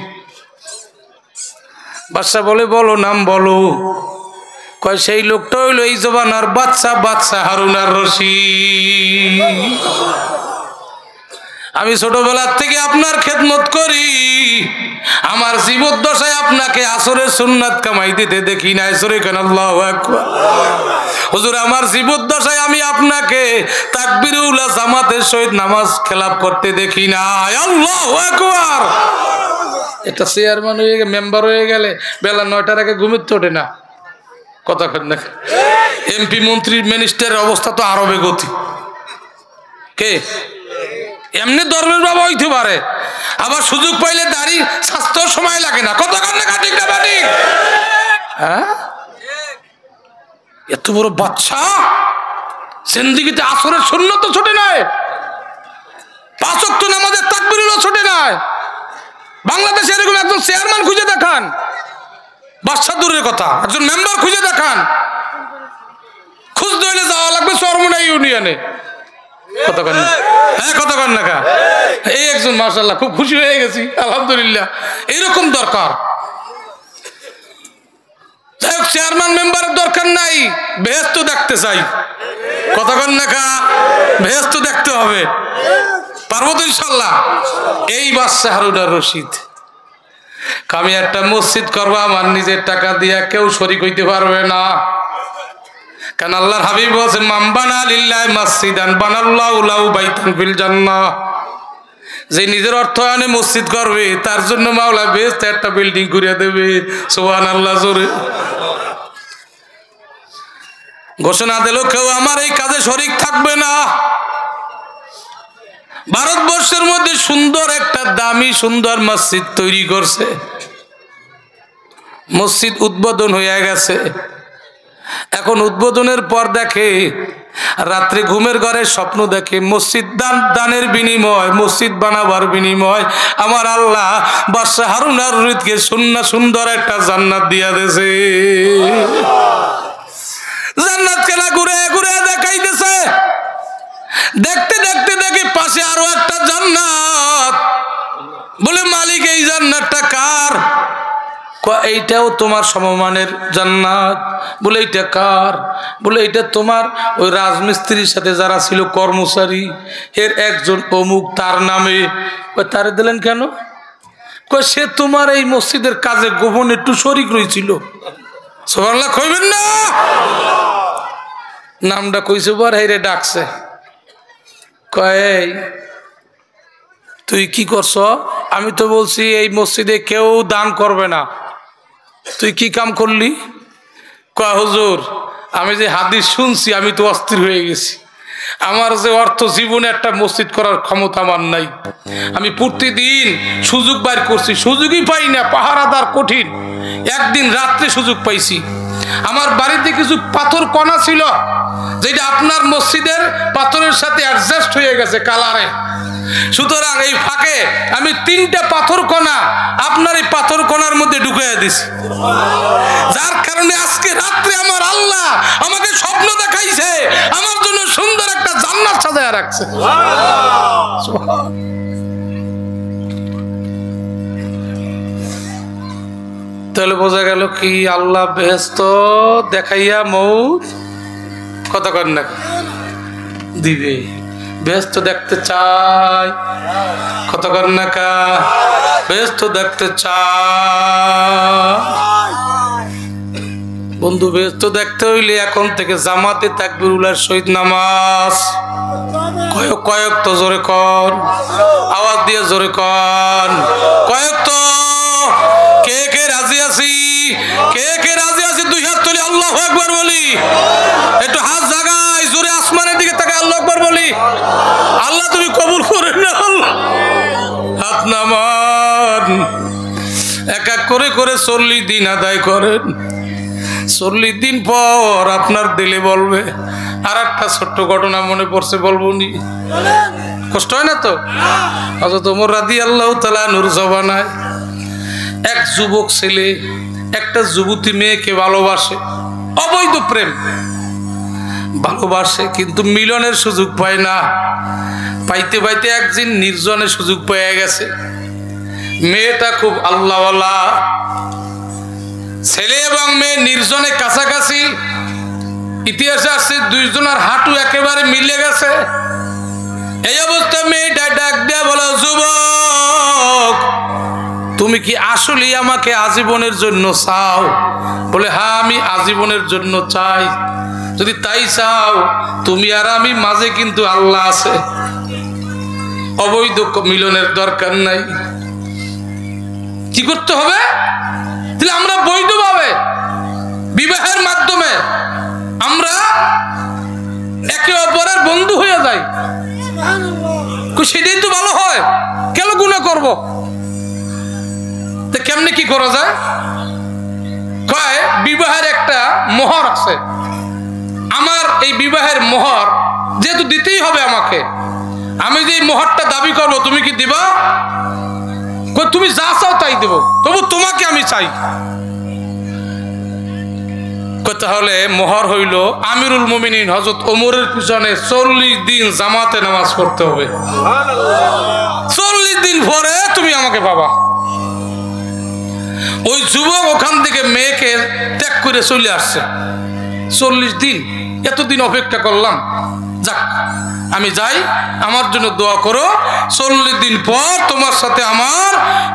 বাদশাহ বলে, বলো নাম বলো। কয় সেই লোকটা হইলো এই জবানার বাদশাহ হারুন আর রশিদ। আমি ছোটবেলার থেকে আপনার খেদমত করি, আমার জীবদ্দশায় আপনাকে আসরের সুন্নাত কামাই দিতে দেখি নাই। সরে কেন আল্লাহু আকবার। হুজুর আমার জীবদ্দশায় আমি আপনাকে তাকবীরুল জামাতের সহিত নামাজ খেলাপ করতে দেখি নাই। আল্লাহু আকবার। এটা চেয়ারম্যান হয়ে গেলে, মেম্বার হয়ে গেলে বেলা 9টার আগে ঘুমিতে ওঠে না। কথা কেন না? এমপি মন্ত্রী মিনিস্টারের অবস্থা তো আরো বেগতি। কে এমনি ধর্মের বাবা হইতে পারে, আবার সুযোগ পাইলে দাড়ি স্বাস্থ্য সময় লাগে না। কত কান্না কাটিক না বাড়ি। হ্যাঁ, এত বড় বাচ্চা জিন্দেগিতে আসরের সুন্নাত ছোটে নাই, 5 ওয়াক্ত নামাজের তাকবীরও ছোটে নাই। বাংলাদেশে এরকম একজন চেয়ারম্যান খুঁজে দেখান, বাদশা দূরের কথা, একজন মেম্বার খুঁজে দেখান। খুঁজতে হইলে যাওয়া লাগবে চরমোনা ইউনিয়নে। কত কান্না, হ্যাঁ কত কান্না কা। এই একজন মাশাআল্লাহ খুব খুশি হয়ে গেছি, আলহামদুলিল্লাহ। এরকম দরকার। চেয়ারম্যান মেম্বারের দরকার নাই, বেহেশত দেখতে চাই। কত কান্না কা, বেহেশত দেখতে হবে। পারবো তো ইনশাআল্লাহ। এই বাদশাহ হারুন আর রশিদ, আমি একটা মসজিদ করবো আমার নিজের টাকা দিয়া, কেউ শরীক হইতে পারবে না। কারণ আল্লাহর হাবিব বলেছেন, মান বানা লিল্লাহি মাসজিদান বানাল্লাহু লাহু বাইতান ফিল জান্নাহ। যে নিজের অর্থায়নে মসজিদ করবে তার জন্য মাওলা বেহেশতে একটা বিল্ডিং করে দেবে। সুবহানাল্লাহ। জোরে ঘোষণা দিল, কেউ আমার এই কাজে শরীক থাকবে না। ভারতবর্ষের মধ্যে সুন্দর একটা দামি সুন্দর মসজিদ তৈরি করছে। মসজিদ উদ্বোধন হয়ে গেছে। এখন উদ্বোধনের পর দেখে, রাত্রে ঘুমের ঘরে স্বপ্ন দেখে, মসজিদ দানের বিনিময়, মসজিদ বানাবার বিনিময় আমার আল্লাহ বাদশাহ হারুন আর রশিদকে সুন্দর একটা জান্নাত দিয়া দিয়েছে। জান্নাত খেলা ঘুরে ঘুরে দেখাইতেছে। দেখতে দেখতে দেখে পাশে আরো একটা জান্নাত। বলে, মালিক এই জান্নাতটা কার? এইটাও তোমার সমমানের জান্নাত। বলে, এইটা কার? বলে, এইটা তোমার ওই রাজমিস্ত্রির সাথে যারা ছিল কর্মচারী, এর একজন অমুক, তার নামে। তারে দিলেন কেন? সে তোমার এই মসজিদের কাজে গোপন একটু শরীক রয়েছিল। সুবহানাল্লাহ কইবেন না? নামটা কইছে, বার হাইরে ডাকছে। কয়, তুই কি করছ? আমি তো বলছি এই মসজিদে কেউ দান করবে না, তুই কি কাম করলি? কয়, হুজুর আমি যে হাদিস শুনছি আমি তো অস্থির হয়ে গেছি। আমার যে অর্থ জীবনে একটা মসজিদ করার ক্ষমতা আমার নাই। আমি প্রতিদিন সুযোগ বাইর করছি, সুযোগই পাই না, পাহারাদার কঠিন। একদিন রাত্রে সুযোগ পাইছি। আমার বাড়িতে কিছু পাথর কণা ছিল, যেটা আপনার মসজিদের পাথরের সাথে অ্যাডজাস্ট হয়ে গেছে কালারে। সুতরাং এই ফাঁকে আমি 3টা পাথর কণা আপনার এই পাথর কণার মধ্যে ঢুকাইয়া দিছি, যার কারণে আজকে রাত্রে আমার আল্লাহ আমাকে স্বপ্ন দেখাইছে, আমার জন্য সুন্দর একটা জান্নাত সাজায়া রাখছে। তাহলে বোঝা গেল কি, আল্লাহ বেহেশত দেখাইয়া মৌত কত কন্যা দিবে। বেহেশত দেখতে চাই, কত কন্যা কা বেহেশত দেখতে চাই। বন্ধু, বেহেশত দেখতে হইলে এখন থেকে জামাতে তাকবীরুল্লাহর সহিত নামাজ। কয়েক তো জোরে কন, আওয়াজ দিয়ে জোরে কন, কয়েক তো। কে কে রাজি আছি? কে কে রাজি আছি? 2 হাত তুলি আল্লাহু আকবার বলি। একটু হাত জাগাই, জোরে আসমানের দিকে তাকাই আল্লাহু আকবার বলি। আল্লাহ তুমি কবুল করে নাও। হাত নামান। এক এক করে করে 40 দিন আদায় করেন। 40 দিন পর আপনার দিলে বলবে। আর একটা ছোট্ট ঘটনা মনে পড়ছে, বলবো নি? কষ্ট হয় না তো? হযরত ওমর রাদিয়াল্লাহু তাআলা নূর জবানায় এক যুবক ছেলে একটা যুবতী মেয়েকে ভালোবাসে, অবৈধ প্রেম। ভালোবাসে, কিন্তু মিলনের সুযোগ পায় না। পাইতে পাইতে একদিন নির্জনে সুযোগ পেয়ে গেছে। মেয়েটা খুব আল্লাহওয়ালা, ছেলে এবং মেয়ে নির্জনে কাছাকাছি। ইতিহাসে আসছে দুইজনের হাঁটু একেবারে মিলে গেছে। এই অবস্থা মেয়েটা ডাক দেয়া বলে, যুবক তুমি কি আসলে আমাকে আজীবনের জন্য চাও? বলে হ্যাঁ, আমি আজীবনের জন্য চাই। যদি তাই চাও, তুমি আর আমি মাঝে কিন্তু আল্লাহ আছে, অবৈধ মিলনের দরকার নাই। কি করতে হবে? তাহলে আমরা বৈধভাবে বিবাহের মাধ্যমে আমরা একে অপরের বন্ধু হয়ে যাই, সেটাই তো ভালো হয়। কেন গুনাহ করব? কেমনে কি করা যায়? কয় বিবাহের একটা মোহর আছে, আমার এই বিবাহের মোহর যেহেতু দিতেই হবে আমাকে, আমি যে মোহরটা দাবি করবো তুমি কি দিবা? তুমি যা চাও তাই দেব, তবু তোমাকে আমি চাই। তাহলে মোহর হইল আমিরুল মুমিনিন হযরত ওমরের পিছনে 40 দিন জামাতে নামাজ পড়তে হবে। 40 দিন পরে তুমি আমাকে পাবা। ওই যুবক ওখান থেকে মেয়েকে ত্যাগ করে চলে আসছে। 40 দিন, এতদিন অপেক্ষা করলাম, যাক আমি যাই, আমার জন্য দোয়া করো। 40 দিন পর তোমার সাথে আমার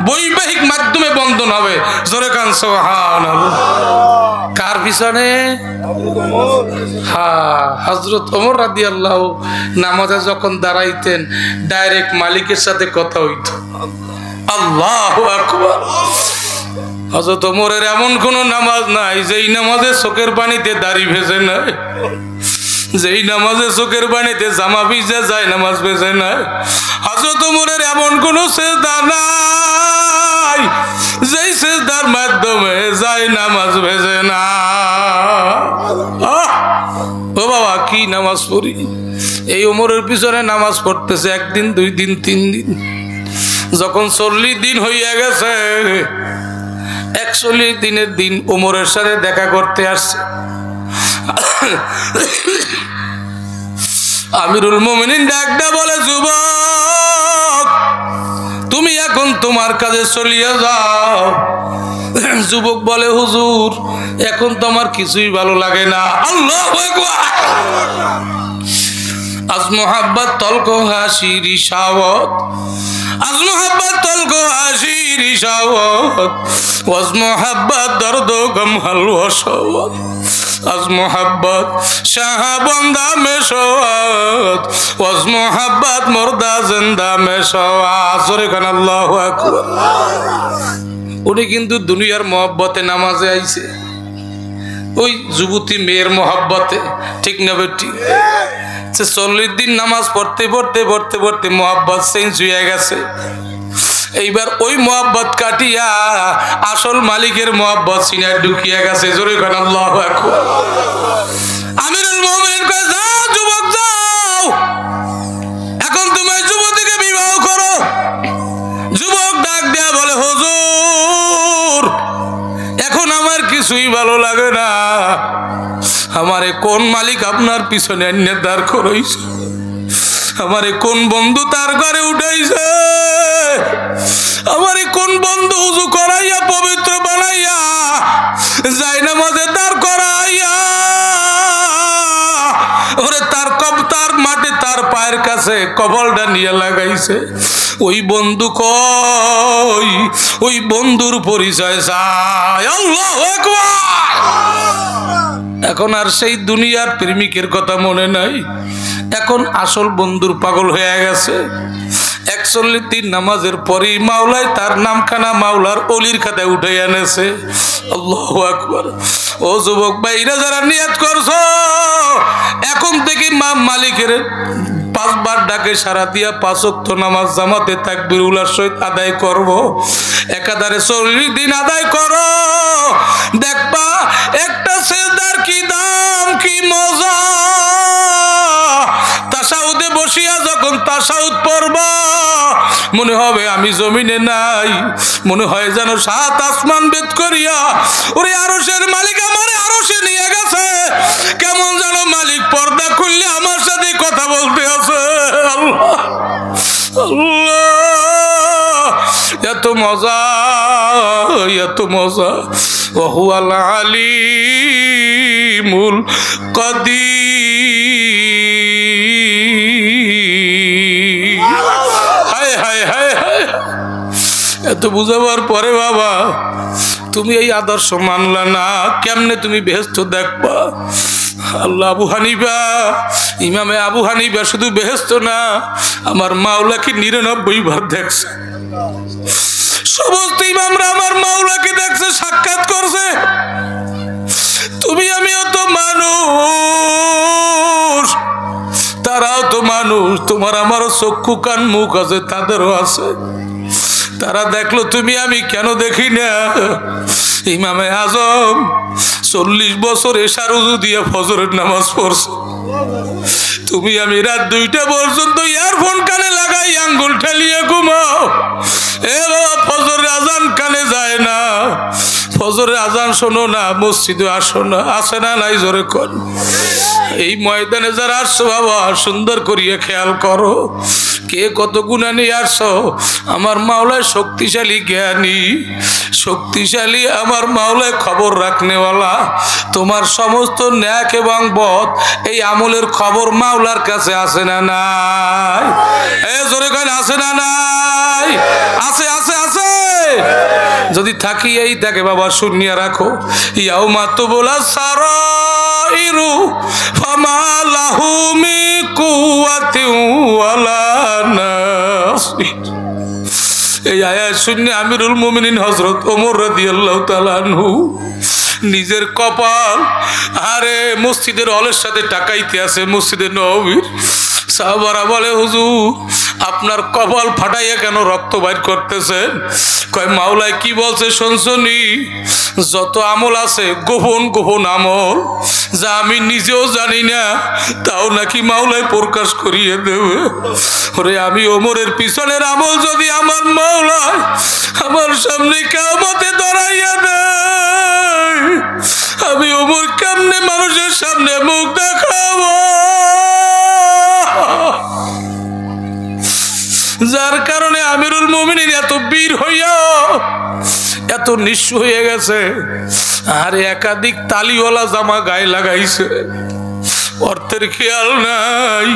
বৈবাহিক মাধ্যমে বন্ধন হবে। জোরে কান সুবহানাল্লাহ। কার পিছনে? হ্যাঁ, হযরত ওমর রাদিয়াল্লাহু নামাজে যখন দাঁড়াইতেন ডাইরেক্ট মালিকের সাথে কথা হইতো। আল্লাহু আকবার। হযরত ওমরের এমন কোন নামাজ নাই যেই নামাজে চোখের পানিতে দাড়ি ভেজে নাই, যেই নামাজে চোখের পানিতে জামা ভিজে যায় নামাজ ভেজে নাই। হযরত ওমরের এমন কোন সিজদা নাই যেই সিজদার মাধ্যমে যায় নামাজ ভেজে না। ও বাবা, কি নামাজ পড়ি! এই ওমরের পিছনে নামাজ পড়তেছে একদিন, 2 দিন, 3 দিন। যখন 40 দিন হইয়া গেছে, 41 দিনের দিন ওমরের সাথে দেখা করতে আসছে। আমিরুল মুমিনিন ডাকটা বলে, যুবক তুমি এখন তোমার কাজে চলিয়া যাও। যুবক বলে, হুজুর এখন তো আমার কিছুই ভালো লাগে না। আল্লাহু আকবার। আজ মোহাব্বত তলকো হাসি রিসাওয়াত, আজ মোহাব্বত তলকো হাসি রিসাওয়াত, ওয়াজ মোহাব্বত দর্দ গম হালওয়া শাওয়াত, আজ মোহাব্বত শাহ বন্দা মে শাওয়াত, ওয়াজ মোহাব্বত মুর্দা জিন্দা মে শাওয়াত। জোরে কান আল্লাহু আকবার। উনি কিন্তু দুনিয়ার মহব্বতে নামাজে আইছে, ওই যুবতী মেয়ের মহব্বতে, ঠিক না বেটি? 40 দিন নামাজ পড়তে পড়তে পড়তে পড়তে মহব্বত চেঞ্জ হয়ে গেছে। এইবার ওই মহব্বত কাটিয়া আসল মালিকের মহব্বত সিনায় ঢুকিয়া গেছে। জোরে কান আল্লাহু আকবার। আমিরুল মুমিনিন কয়, যাও যুবক যাও, এখন তুমি যুবতীকে বিবাহ করো। যুবক ডাক দেয়া বলে, হুজুর এখন আমার কিছুই ভালো লাগে না। আমারে কোন মালিক আপনার পিছনে এনে দাঁড় করাইছে? আমারে কোন বন্ধু তার ঘরে উঠাইছে? আমারে কোন বন্ধু উযু করাইয়া পবিত্র বানাইয়া যাই নামাজে দাঁড় করাইয়া ওরে তার মাঠে তার পায়ের কাছে কপালটা নিয়ে লাগাইছে? ওই বন্ধু কই? ওই বন্ধুর পরিচয় চাই। আল্লাহু আকবার। এখন আর সেই দুনিয়ার প্রেমিকের কথা মনে নাই, এখন আসল বন্ধুর পাগল হয়ে গেছে। 41 দিন নামাজের পরেই মাওলায় তার নামখানা মাওলার অলির খাতায় উঠে এনেছে। আল্লাহু আকবার। ও যুবক ভাইরা যারা নিয়ত করছো, এখন থেকে মালিকের 5 বার ডাকে সারা দিয়া 5 ওয়াক্ত নামাজ জামাতে তাকবীরুল্লাহর সহিত আদায় করব। একাধারে 40 দিন আদায় করো, দেখবা একটা সিজদার কি দাম, কি মজা। তাশাহুদে বসিয়া যখন তাশাহুদ পড়বা, মনে হবে আমি জমিনে নাই, মনে হয় যেন 7 আসমান ভেদ করিয়া ওরে আরশের মালিক আমারে আরশে নিয়ে গেছে। কেমন যেন মালিক পর্দা আল্লাহ এত মজা, এত মজা। ওয়াহুয়াল আলিমুল কাদির। হায় হায় হায় হায়, এত বুঝাবার পরে বাবা তুমি এই আদর্শ মানলা না, কেমনে তুমি বেহেশত দেখবা? আল্লাহ আবু হানিফা, ইমামে আবু হানিফা শুধু বেহেশত না, আমার মাওলাকে 99 বার দেখছে। সমস্ত ইমামরা আমার মাওলাকে দেখছে, সাক্ষাৎ করছে। তুমি আমিও তো মানুষ, তারাও তো মানুষ, তোমার আমারও চক্ষু কান মুখ আছে, তাদেরও আছে। তারা দেখলো, তুমি আমি কেন দেখি না? ইমামে আজম 40 বছর এশার উযু দিয়ে ফজরের নামাজ পড়ছে। তুমি আমি রাত 2টা পর্যন্ত ইয়ারফোন কানে লাগাই আঙ্গুল ঠেলিয়ে ঘুমাও। এ বাবা, ফজরের আজান কানে যায় না, ফজরের আজান শোনো না, মসজিদে আসো না, আসে না নাই জোরে কর। এই ময়দানে যারা আসছো বাবা, সুন্দর করিয়া খেয়াল করো, কে কত গুণা নিয়ে আসছো। আমার মাওলায় শক্তিশালী জ্ঞানী, শক্তিশালী আমার মাওলায় খবর রাখনেওয়ালা। তোমার সমস্ত ন্যাক এবং বদ এই আমলের খবর মাওলার কাছে আছে না নাই? এ জোরে করেন, আছে না নাই? আছে আছে আছে। যদি থাকি এই থাকে বাবা, শুনিয়া রাখো। ইয়াউমা তুবলা সারাইরু ফামা লাহু মিন কুওয়াতিন ওয়ালা নাসির। এই আয়াত শুনে আমিরুল মুমিনিন হযরত ওমর রাদিয়াল্লাহু তাআলা আনহু নিজের কপাল আরে মসজিদের হলের সাথে টাকাইতে আছে, মসজিদে নববীর। সাহাবারা বলে, হুজুর আপনার কপাল ফাটাইয়া কেন রক্ত বাইর করতেছেন? কয়, মাওলায় কি বলছে শুনছনি? যত আমল আছে গোপন গোপন আমল, যা আমি নিজেও জানি না, তাও নাকি মাওলায় প্রকাশ করিয়ে দেবে। ওরে আমি ওমরের পিছনের আমল যদি আমার মাওলায় আমার সামনে কিয়ামতে দাঁড়াইয়া দেয়, আমি ওমর কেমনে মানুষের সামনে মুখ দেখাবো? যার কারণে আমিরুল মুমিনিন এত বীর হইয়া এত নিঃস্ব হয়ে গেছে। আর একাধিক তালিওয়ালা জামা গায়ে লাগাইছে, অর্থের খেয়াল নাই,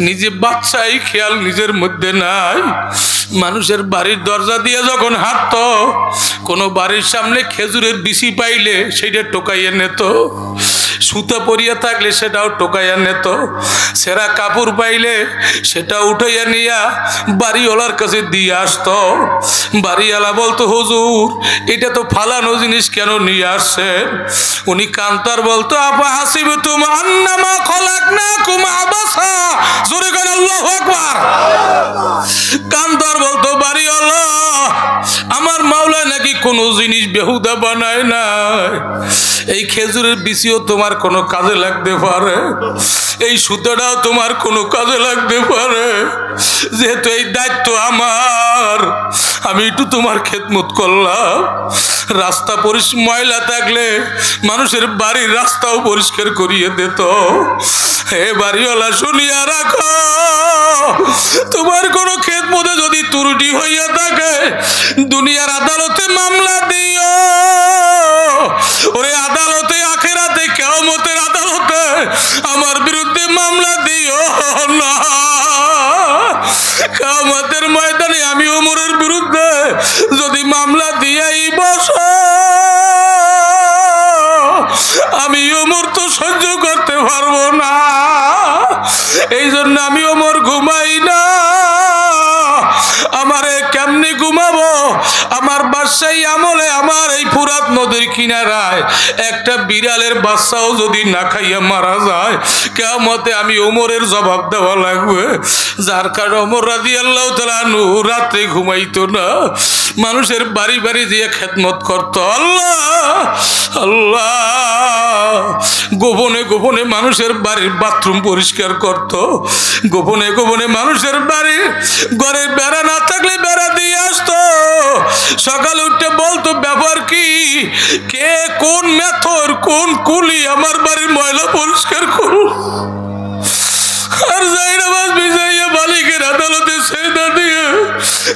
নিজে বাচ্চাই খেয়াল নিজের মধ্যে নাই। মানুষের বাড়ির দরজা দিয়ে যখন হাঁটতো, কোনো বাড়ির সামনে খেজুরের বিচি পাইলে সেইটা টোকাইয়া নিত, সুতা পরিয়া থাকলে সেটাও টোকাইয়া নিত, সেরা কাপড় পাইলে সেটা উঠাইয়া নিয়া বাড়িওয়ালার কাছে দিয়ে আসতো। বাড়িওয়ালা বলতো, হুজুর এটা তো ফালানো জিনিস, কেন নিয়ে আসছেন? উনি কান্তার বলতো, আপা হাসিবতুম আন্নামা খলাকনাকুম আবাসা। জোরে করে আল্লাহু আকবার। কান্তার বলতো, বাড়িওয়ালা আমার মাওলা নাকি কোনো জিনিস বেহুদা বানায় নাই। এই খেজুরের বিচিও তোমার কোনো কাজে লাগতে পারে, এই সুতাটাও তোমার কোনো কাজে লাগতে পারে। যেহেতু এই দায়িত্ব আমার, আমি একটু তোমার খেদমত করলাম। রাস্তা ময়লা থাকলে মানুষের বাড়ির রাস্তাও পরিষ্কার করিয়ে দিত। হে বাড়িওয়ালা, শুনিয়া রাখো, তোমার কোনো খেদমতে যদি ত্রুটি হইয়া থাকে, দুনিয়ার আদালতে মামলা দিও। ওরে আদালতে, আখিরাতে, কিয়ামতের আদালতে আমার বিরুদ্ধে মামলা দিও না। কিয়ামতের ময়দানে আমি ওমরের বিরুদ্ধে যদি মামলা দিয়েই বসো, আমি ওমর তো সহ্য করতে পারবো না। এই জন্য আমি ওমর ঘুমাই না। আমারে কেমনি ঘুমাবো? আমার বাদশাহী আমলে আমার এই ফুরাত নদীর কিনারায় একটা বিড়ালের বাচ্চাও যদি না খাইয়া মারা যায়, কিয়ামতে আমি ওমরের জবাব দেওয়া লাগবে। যার কারণে ওমর রাদিয়াল্লাহু তাআলা আনহু রাতে ঘুমাইতো না, মানুষের বাড়ি বাড়ি দিয়ে খেদমত করতো। আল্লাহ আল্লাহ, গোপনে গোপনে মানুষের বাড়ির বাথরুম পরিষ্কার করতো, গোপনে গোপনে মানুষের বাড়ি ঘরের বেড়া না থাকলে বেড়া দিয়ে আসতো। সকালে উঠে বলতো, ব্যাপার কি, কে কোন মেথর কোন কুলি আমার বাড়ির ময়লা পরিষ্কার করো। আর যাই নামাজ ভিজাইয়া মালিকের আদালতে সেদা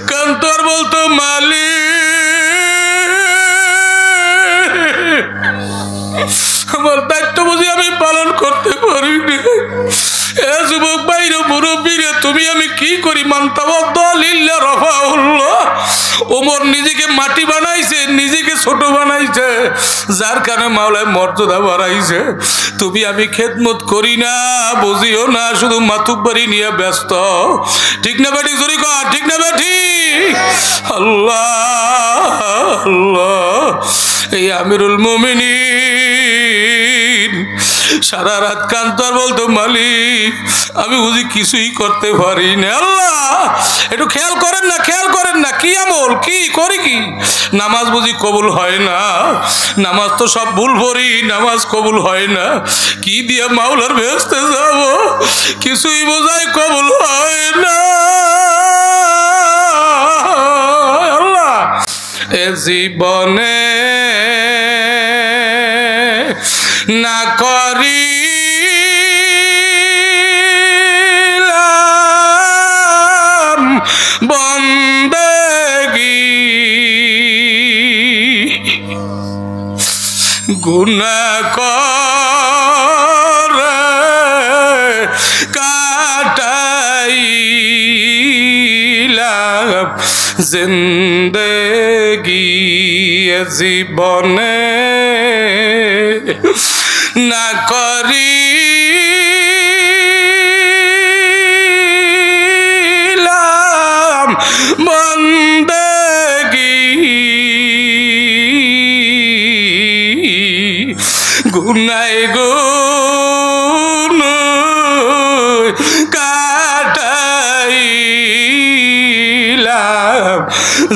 কান্তর বলতো মালিক আমার দায়িত্ব বুঝি আমি পালন করতে পারিনি। এ যুবক ভাইরে মুরব্বীরে তুমি আমি কি করি মান্তাবাদ্দালিল্লাহ রাফাউল্লাহ। ওমর নিজেকে মাটি বানাইছে, নিজেকে ছোট বানাইছে, যার কারণে মাওলায় মর্যাদা বাড়াইছে। তুমি আমি খেদমত করি না, বুঝিও না, শুধু মাতুব্বারি নিয়ে ব্যস্ত। ঠিক না বেটি জোরে কর, ঠিক না বেটি? আল্লাহ আল্লাহ। এই আমিরুল মুমিনিন সারা রাত কান্তর বলতো মালিক আমি বুঝি কিছুই করতে পারি না। আল্লাহ একটু খেয়াল করেন না, খেয়াল করেন না, কি আমল কি করি, কি নামাজ বুঝি কবুল হয় না? নামাজ তো সব ভুল পড়ি, নামাজ কবুল হয় না, কি দিয়ে মাওলার বেহেশতে যাব? কিছুই বোঝাই কবুল হয় না। আল্লাহ এ জীবনে না করিলাম বন্দেগি গুনাহ করে কাটাইলাম জিন্দেগি জীবনে না করিলাম বন্দেগি গুনায় গুন কাটাইলাম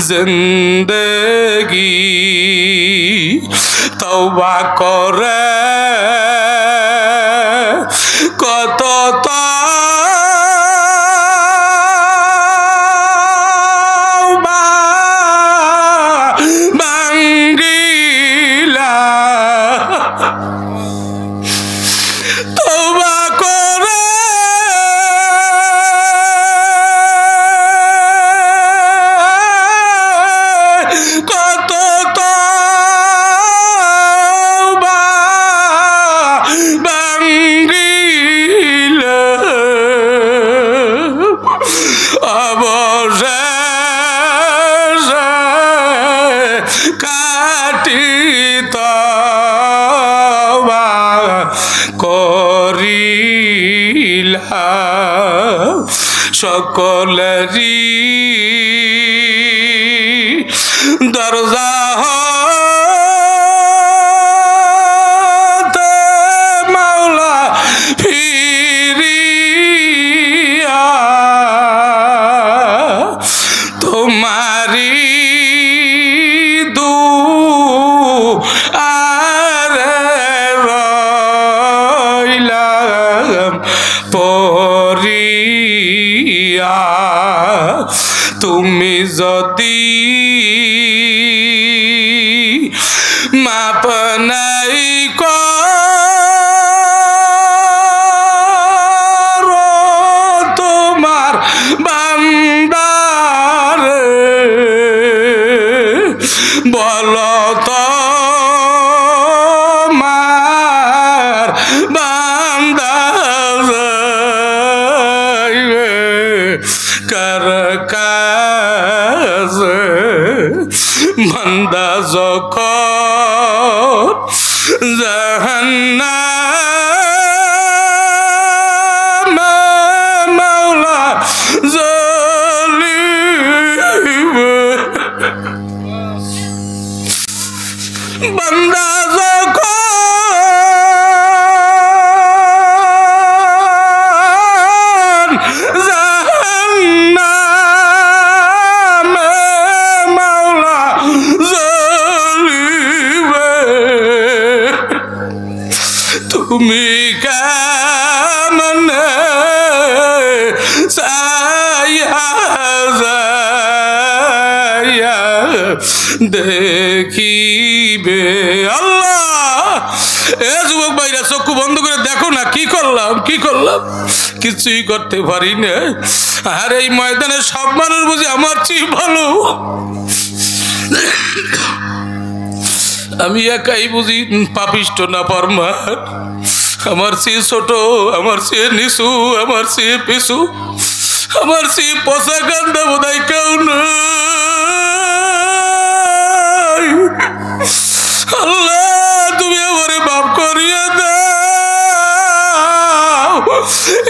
জিন্দেগি তওবা করে কত তওবা ভাঙ্গিলা তওবা করে কত তওবা ভাঙ্গিলা অবশেষে কাটি তওবা করিলা সকলেরই দরজা হতে মাওলা ফিরিয়া তোমারি দুআরে রইলাম পরিয়া তুমি যদি মাপ নাই করো তোমার বান্দারে বলো তোমার বান্দা যাইবে কার কাছে? বান্দা যখন জাহান্নামে মাওলা জ্বলিবে, বান্দা যখন জাহান্নামে মাওলা জ্বলিবে, তুমি কেমনে চাইয়া যাইয়া দেখিবে? আল্লাহ এ যুবক ভাইরা চক্ষু বন্ধ করে দেখো না, কি করলাম কি করলাম, কিছুই করতে পারি না। আর এই ময়দানে সব মানুষ বুঝি আমার চেয়ে ভালো, আমি একাই বুঝি পাপিষ্ট না ফরমান, আমার চেয়ে ছোট, আমার চেয়ে নিচু, আমার চেয়ে পিছু, আমার চেয়ে পচা কান্দা বোধহয় কেউ নাই। আল্লাহ তুমি আমারে মাফ করিয়া দাও,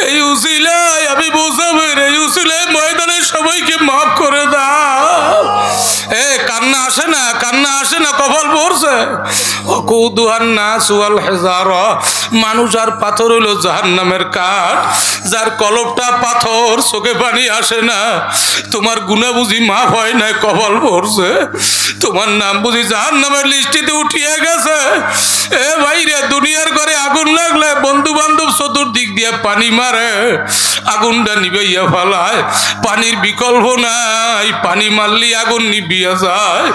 এই উসিলায় আমি বোঝাবেন, এই উসিলায় ময়দানে সবাইকে মাফ করে দাও। কান্না আসে না, কান্না আসে না, কপাল পড়ছে। মানুষ আর পাথর হইল জাহান্নামের কাঠ, যার কলবটা পাথর, চোখে পানি আসে না। তোমার গুনাহ বুঝি মাফ হয় না, কপাল পড়ছে। তোমার নাম বুঝি জাহান্নামের লিস্টিতে উঠিয়ে গেছে। এ ভাইরে, দুনিয়ার ঘরে আগুন লাগলে বন্ধু বান্ধব চতুর্দিক দিয়ে পানি মারে, আগুনটা নিবাইয়া ফেলায়, পানির বিকল্প নাই, পানি মারলি আগুন নিবিয়া যায়।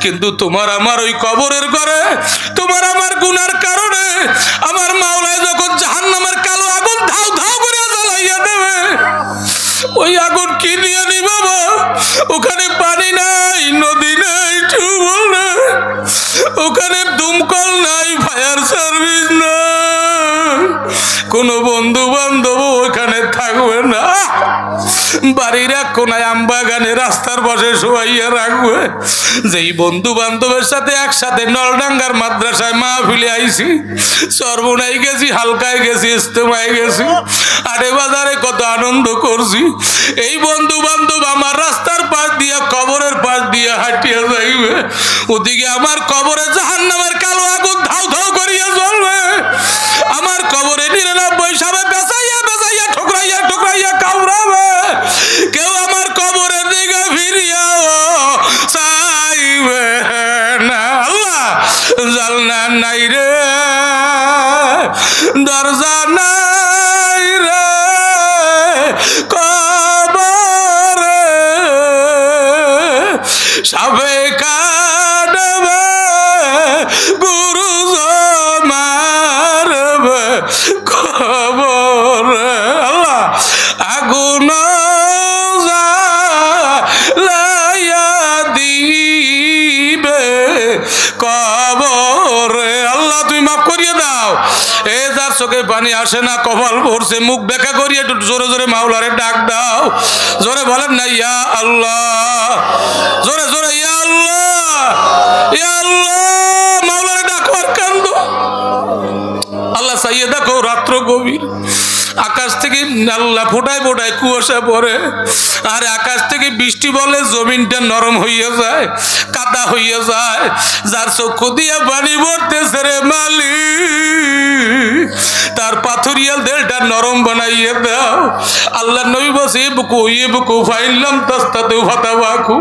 কিন্তু তোমার আমার ওই কবরের ঘরে, তোমার আমার গুনার কারণে আমার মাওলায় যখন জাহান্নামের কালো আগুন ধাউ ধাউ করে জ্বালাইয়া দেবে, ওই আগুন কি নিয়ে নি বাবা? ওখানে পানি নাই, নদী নাই, টিউবওয়েল নাই, ওখানে দমকল নাই, ফায়ার সার্ভিস নাই, কোনো বন্ধু বান্ধব ওখানে থাকবে না। বাড়ির এক কোনায় আমবাগানে রাস্তার পাশে শোয়াইয়া রাখবে। যেই বন্ধু বান্ধবের সাথে একসাথে নলডাঙ্গার মাদ্রাসায় মাহফিলে আইছি, সর্বনাই গেছি, হালকায় গেছি, ইস্তেমায় গেছি, আড়ে বাজারে কত আনন্দ করছি। এই বন্ধু বান্ধব আমার রাস্তার পাশ দিয়ে, কবরের পাশ দিয়ে হাঁটিয়া যাইবে, ওদিকে আমার কবরে জাহান্নামের কালো আগুন ধাউ ধাউ করিয়া জ্বলবে। আমার কবরে 99 সাবে বেচাইয়া বেচাইয়া ঠোকরাইয়া ঠোকরাইয়া কাউরাবে। কেউ আমার কবরের দিকে ফিরিয়াও চাইবে না। আল্লাহ, জালনা নাই রে, দরজা নাই রে কবরে, সাবে কাটবে, গুরু মারবে কবরে। আল্লাহ, আগুন জ্বালাইয়া দিবে কবরে। আল্লাহ তুমি মাফ করিয়ে দাও। এ যার চোখে পানি আসে না, কপাল পড়ছে, মুখ বেঁকা করিয়ে একটু জোরে জোরে মাওলারে ডাক দাও। জোরে বলেন না ইয়া আল্লাহ, জোরে জোরে ইয়া আল্লাহ, ইয়া আল্লাহ। মাওলারে ডাকো আর কান্দো। আল্লাহ চাইয়ে দেখো, রাত্র গভীর, আকাশ থেকে আল্লাহ ফোটায় ফোটায় কুয়াশা পড়ে, আর আকাশ থেকে বৃষ্টি বলে, জমিনটা নরম হইয়া যায়, কাদা হইয়া যায়। যার চক্ষু দিয়া পানি পড়তেছে রে মালিক, তার পাথরিয়াল দেলটা নরম বানাইয়ে দাও। আল্লাহ নবী বসে বুকু ফাইলাম তাস্তাতে ফাতাবাকু।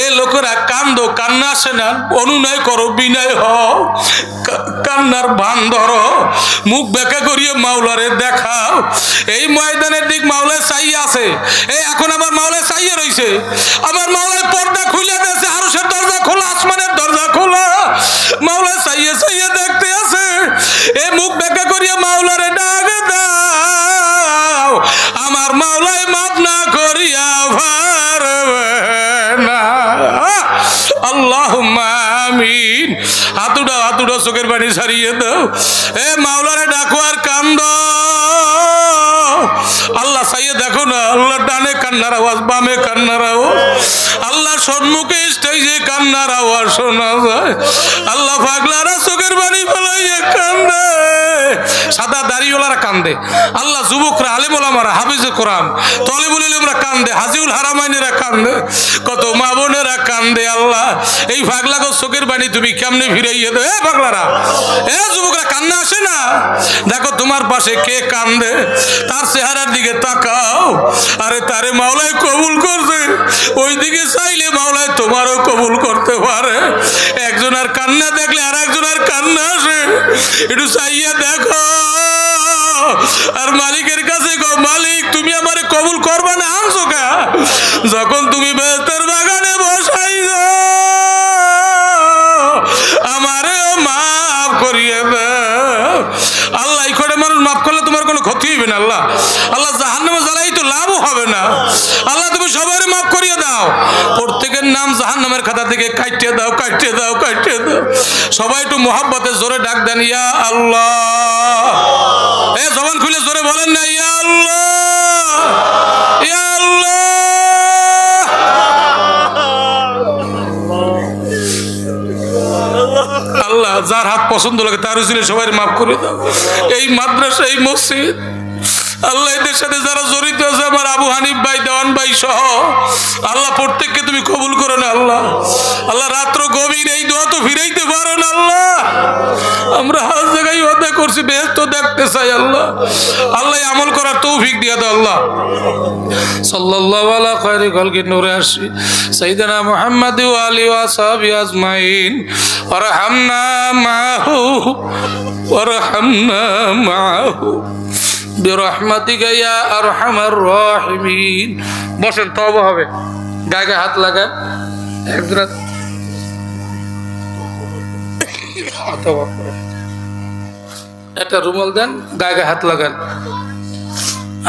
এ লোকেরা কান্দো, কান্না আসে না, অনুনয় করো, বিনয় হও, কান্নার ভান ধরো, মুখ বেঁকা করিয়ে মাওলারে দেখাও। এই ময়দানের দিক মাওলায় চাইয়ে আছে। এই এখন আমার মাওলায় চাইয়ে রইছে, আমার মাওলায় পর্দা খুলে দিয়েছে, আরশের দরজা খোলা, আসমানের দরজা খোলা, মাওলায় চাইয়ে চাইয়ে দেখতে আছে। এই মুখ বেঁকা করিয়ে মাওলারে ডাক দাও, আমার মাওলায় মাফ না করিয়া পারবে না। আল্লাহুম্মা আমিন। হাতুড়া হাতুড়া চোখের পানি ছাড়িয়ে দাও। এ মাওলারে ডাকো আর কান্দো। আল্লাহ চাইয়ে দেখো না, আল্লাহ ডানে কান্নার আওয়াজ, বামে কান্নার আওয়াজ, আল্লাহ সম্মুখে স্টেজে কান্নার আওয়াজ শোনা যায়। আল্লাহ পাগলারা চোখের পানি ফেলাইয়া কান্দে, সাদা দাড়িওয়ালারা কান্দে, আল্লাহ যুবকরা, আলেম ওলামারা, হাফিজে কোরআন, তলিবুল ইলমরা কান্দে, হাজিউল হারামাইনেরা কান্দে, কত মা বোনেরা কান্দে। আল্লাহ এই পাগলাগো চোখের পানি তুমি কেমনে ফিরাইয়া দাও। এ পাগলারা, এ যুবকরা, কান্না আসে না? দেখো তোমার পাশে কে কান্দে, তার চেহারার দিকে তাকাও। আরে তারে মাওলায় কবুল করছে, ওই দিকে চাইলে মাওলায় তোমারও কবুল করতে পারে। একজনের কান্না দেখলে আর একজনের কান্না আসে, একটু চাইয়া দেখো। আর মালিকের কাছে গো, মালিক তুমি আমারে কবুল করবা না, আনছো কা? যখন তুমি বেহেশতের বাগানে বসাই আমারেও মাফ করিয়ে দাও। আল্লাহ এই করে মানুষ মাফ করলে তোমার কোনো ক্ষতি হবে দিবেন আল্লাহ। আল্লাহ জাহান্নামে জ্বালাই তো লাভও হবে না আল্লাহ, তুমি সবারই মাফ করিয়ে দাও, প্রত্যেকের নাম জাহান্নামের খাতা থেকে কাটিয়ে দাও, কাটিয়ে দাও, কাটিয়ে দাও। সবাই একটু মোহাব্বতে জোরে ডাক দেন, ইয়া আল্লাহ। এ জবান খুলে জোরে বলেন না, ইয়া আল্লাহ, ইয়া আল্লাহ। আল্লাহ যার হাত পছন্দ লাগে তার উচিলে সবাই মাফ করে দাও। এই মাদ্রাসা, এই মসজিদ আল্লাহ, এদের সাথে যারা জড়িত আছে, আমার আবু হানিফ ভাই, দেওয়ান ভাই সহ আল্লাহ, প্রত্যেককে তুমি কবুল করো না আল্লাহ। আল্লাহ রাত্র গভীর, এই দোয়া তো ফিরাইতে পারো না আল্লাহ। আমরা হাজ জায়গায় ওয়াদা করছি, বেহেশত দেখতে চাই আল্লাহ। আল্লাহ আমল করার তৌফিক দিয়ে দাও আল্লাহ। সাল্লাল্লাহু আলা খায়রি খালকি নূরে আরশি সাইয়্যিদানা মুহাম্মাদ ওয়া আলিহি ওয়া সাহবিহি আজমাইন ওয়ারহামনা মাহু ওয়ারহামনা মাহু বিরহমাতিকা ইয়া আরহামার রাহিমিন। বসেন, তওবা হবে। গায়ে গায়ে হাত লাগান, একজন একটা রুমাল দেন, গায়ে গায়ে হাত লাগান।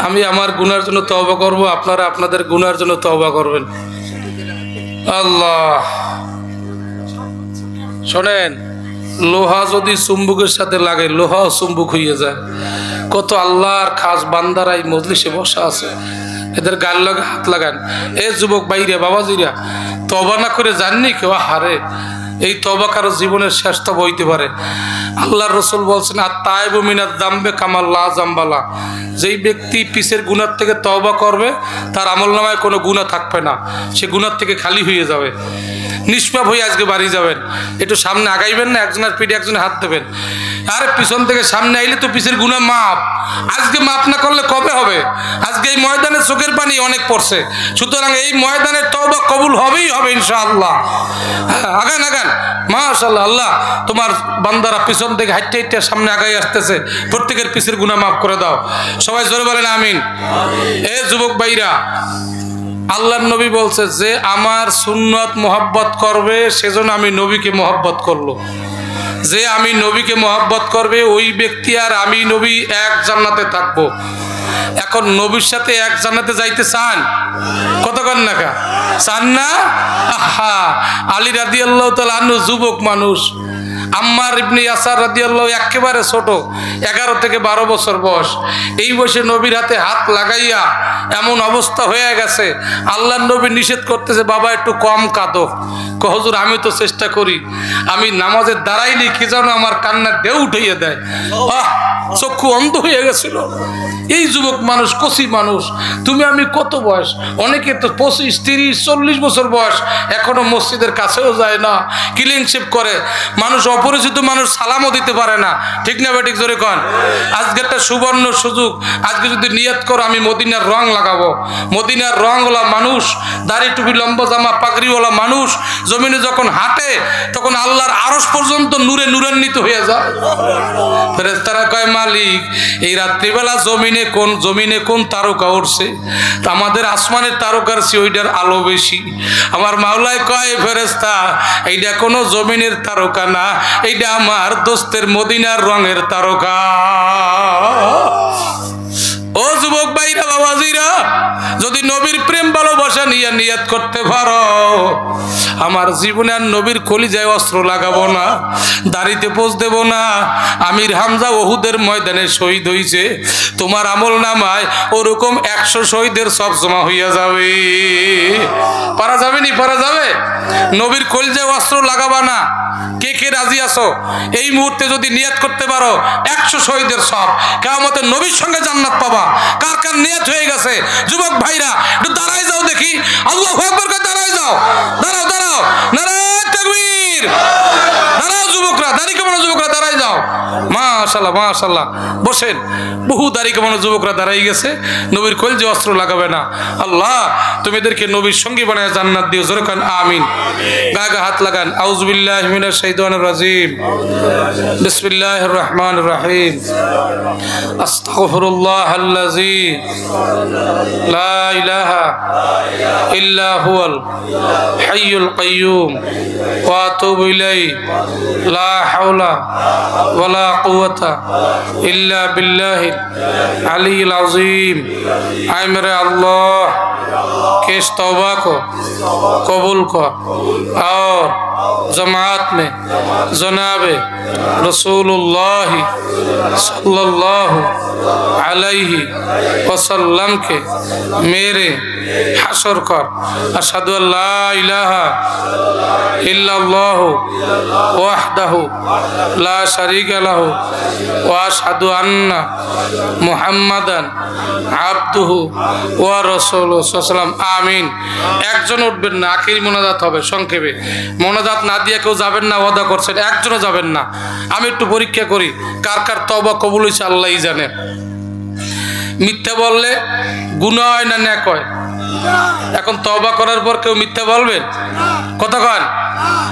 আমি আমার গুনার জন্য তওবা করব, আপনারা আপনাদের গুনার জন্য তওবা করবেন। আল্লাহ শোনেন, লোহা যদি চুম্বুকের সাথে লাগে, লোহাও চুম্বুক হয়ে যায়। কত আল্লাহর খাস বান্দারা এই মজলিসে বসা আছে, এদের গাল লাগে হাত লাগান। এ যুবক বাইরে, বাবাজিরা, তওবা না করে জাননি কেউ, হারে এই তওবা কারো জীবনের শেষ তওবা হইতে পারে। আল্লাহর রাসূল বলছেন, আত-তাইবু মিনাজ যামবি কামাল লা যামবালা। যেই ব্যক্তি পিছের গুনাহ থেকে তওবা করবে, তার আমলনামায় কোনো গুনাহ থাকবে না, সে গুনাহ থেকে খালি হয়ে যাবে, নিষ্পাপ হয়ে আজকে বাড়ি যাবেন। একটু সামনে আগাইবেন না, একজনের পিঠে একজনে হাত দেবেন। আরে পিছন থেকে সামনে আইলে তো পিছের গুনাহ মাপ, আজকে মাপ না করলে কবে হবে? আজকে এই ময়দানে চোখের পানি অনেক পড়ছে, সুতরাং এই ময়দানের তওবা কবুল হবেই হবে ইনশাআল্লাহ। আগান আগান, মাশাআল্লাহ। আল্লাহ তোমার বান্দারা পিছন থেকে হাঁটতে হাঁটতে সামনে আগাই আসতেছে, প্রত্যেকের পিছের গুনাহ মাফ করে দাও। সবাই জোরে বলেন আমিন। এ যুবক ভাইরা, আল্লাহর নবী বলছে যে আমার সুন্নাত মোহাব্বত করবে, সেজন্য আমি নবীকে মোহাব্বত করলো। যে আমি নবীকে মোহাব্বত করবে, ওই ব্যক্তি আর আমি নবী এক জান্নাতে থাকবো। এখন নবীর সাথে এক জান্নাতে যাইতে চান? কতক্ষণ নাকা চান না? আহা, আলী রাদিয়াল্লাহু তাআলা আনহু যুবক মানুষ, আম্মার ইবনে ইয়াসার রাদিয়াল্লাহু একেবারে ছোট, 11 থেকে 12 বছর বয়স। এই বয়সে নবীর হাতে হাত লাগাইয়া এমন অবস্থা হয়ে গেছে, আল্লাহর নবী নিষেধ করতেছে, বাবা একটু কম কাঁদো। হুজুর আমি তো চেষ্টা করি, আমি নামাজের দাঁড়াইনি কি যেন আমার কান্নার ঢেউ উঠাইয়া দেয়, চক্ষু অন্ধ হয়ে গেছিল। এই যুবক মানুষ, কচি মানুষ, তুমি আমি কত বয়স, অনেকে তো 25, 30, 40 বছর বয়স, এখনো মসজিদের কাছেও যায় না, ক্লিন শেভ করে। মানুষ অপরিচিত মানুষ সালামও দিতে পারে না, ঠিক না বেঠিক জোরে কন? আজকে একটা সুবর্ণ সুযোগ, আজকে যদি নিয়ত করো আমি মদিনার রং লাগাবো, মদিনার রংওয়ালা মানুষ, দাড়ি টুপি লম্বা জামা পাগড়িওয়ালা মানুষ জমিনে যখন হাঁটে, তখন আল্লাহর আরশ পর্যন্ত নূরে নূরান্বিত হয়ে যায়। ফেরেশতারা কয়, মালিক এই রাত্রিবেলা জমিনে কোন তারকা উঠছে? তা আমাদের আসমানের তারকার চেয়ে ওইটার আলো বেশি। আমার মাওলায় কয়, ফেরেশতা এইটা কোনো জমিনের তারকা না, এইটা আমার দোস্তের মদিনার রঙের তারকা। ও যুবক ভাইরা, বাবাজিরা, যদি নবীর প্রেম ভালোবাসা নিয়ে নিয়ত করতে পারো, আমার জীবনে আর নবীর কলিজায় অস্ত্র লাগাবো না, দাড়িতে পোজ দেব না। আমির হামজা ওহুদের ময়দানে শহীদ হইছে, তোমার আমল নামায় ওরকম 100 শহীদের সব জমা হইয়া যাবে। পারা যাবে নি? পারা যাবে? নবীর কলিজায় অস্ত্র লাগাবা না। কে কে রাজি আছো? এই মুহূর্তে যদি নিয়ত করতে পারো 100 শহীদের সব, কিয়ামতে নবীর সঙ্গে জান্নাত পাবা। কার কার নিয়ত হয়ে গেছে? যুবক ভাইরা একটু দাঁড়ায় যাও দেখি, আল্লাহু আকবার করে দাঁড়ায় যাও। দাঁড়াও দাঁড়াও, নারায়ে তাকবীর। দাঁড়াও যুবকরা, দাড়ি কামানো যুবকরা দাঁড়ায় যাও। মাশাআল্লাহ মাশাআল্লাহ, বসেন। বহু দাড়ি কামানো যুবকরা দাঁড়াই গেছে, নবীর কলিজায় অস্ত্র লাগাবে না। আল্লাহ তুমি এদেরকে নবীর সঙ্গী বানায় জান্নাত দিও। জোরে কান আমিন। গায়ে হাত লাগান। আউযু বিল্লাহি মিনাশ শাইতানির রাজিম। বিসমিল্লাহির রহমানির রহিম। আস্তাগফিরুল্লাহাল্লাযী লা ইলাহা ইল্লা হুয়াল হাইয়ুল কাইয়্যুম ওয়া আতুবু ইলাইহি লা হাওলা ওয়ালা কুওয়াতা ইল্লা বিল্লাহিল আলিয়্যিল আযীম। आए मेरे अल्लाह के इस तौबा को कबूल कर और जमात में जनाब रसूलुल्लाह सल्लल्लाहु अलैहि वसल्लम के मेरे हशर कर। अशहदु अल्ला इलाहा इल्लल्लाहु वहदहु ला शरीका लहु व अशहदु अन्ना मुहम्मदन আবদুহু ওয়া রাসূলুহু সাল্লাল্লাহু আমিন। একজন উঠবেন না, আখির মোনাজাত হবে সংক্ষেপে। মোনাজাত না দিয়ে কেউ যাবেন না, ওয়াদা করছেন একজনও যাবেন না। আমি একটু পরীক্ষা করি কার কার তওবা কবুল হয়েছে আল্লাহই জানে। মিথ্যা বললে গুনাহ হয় না নেক হয়? এখন তওবা করার পর কেউ মিথ্যা বলবেন? কথা কন,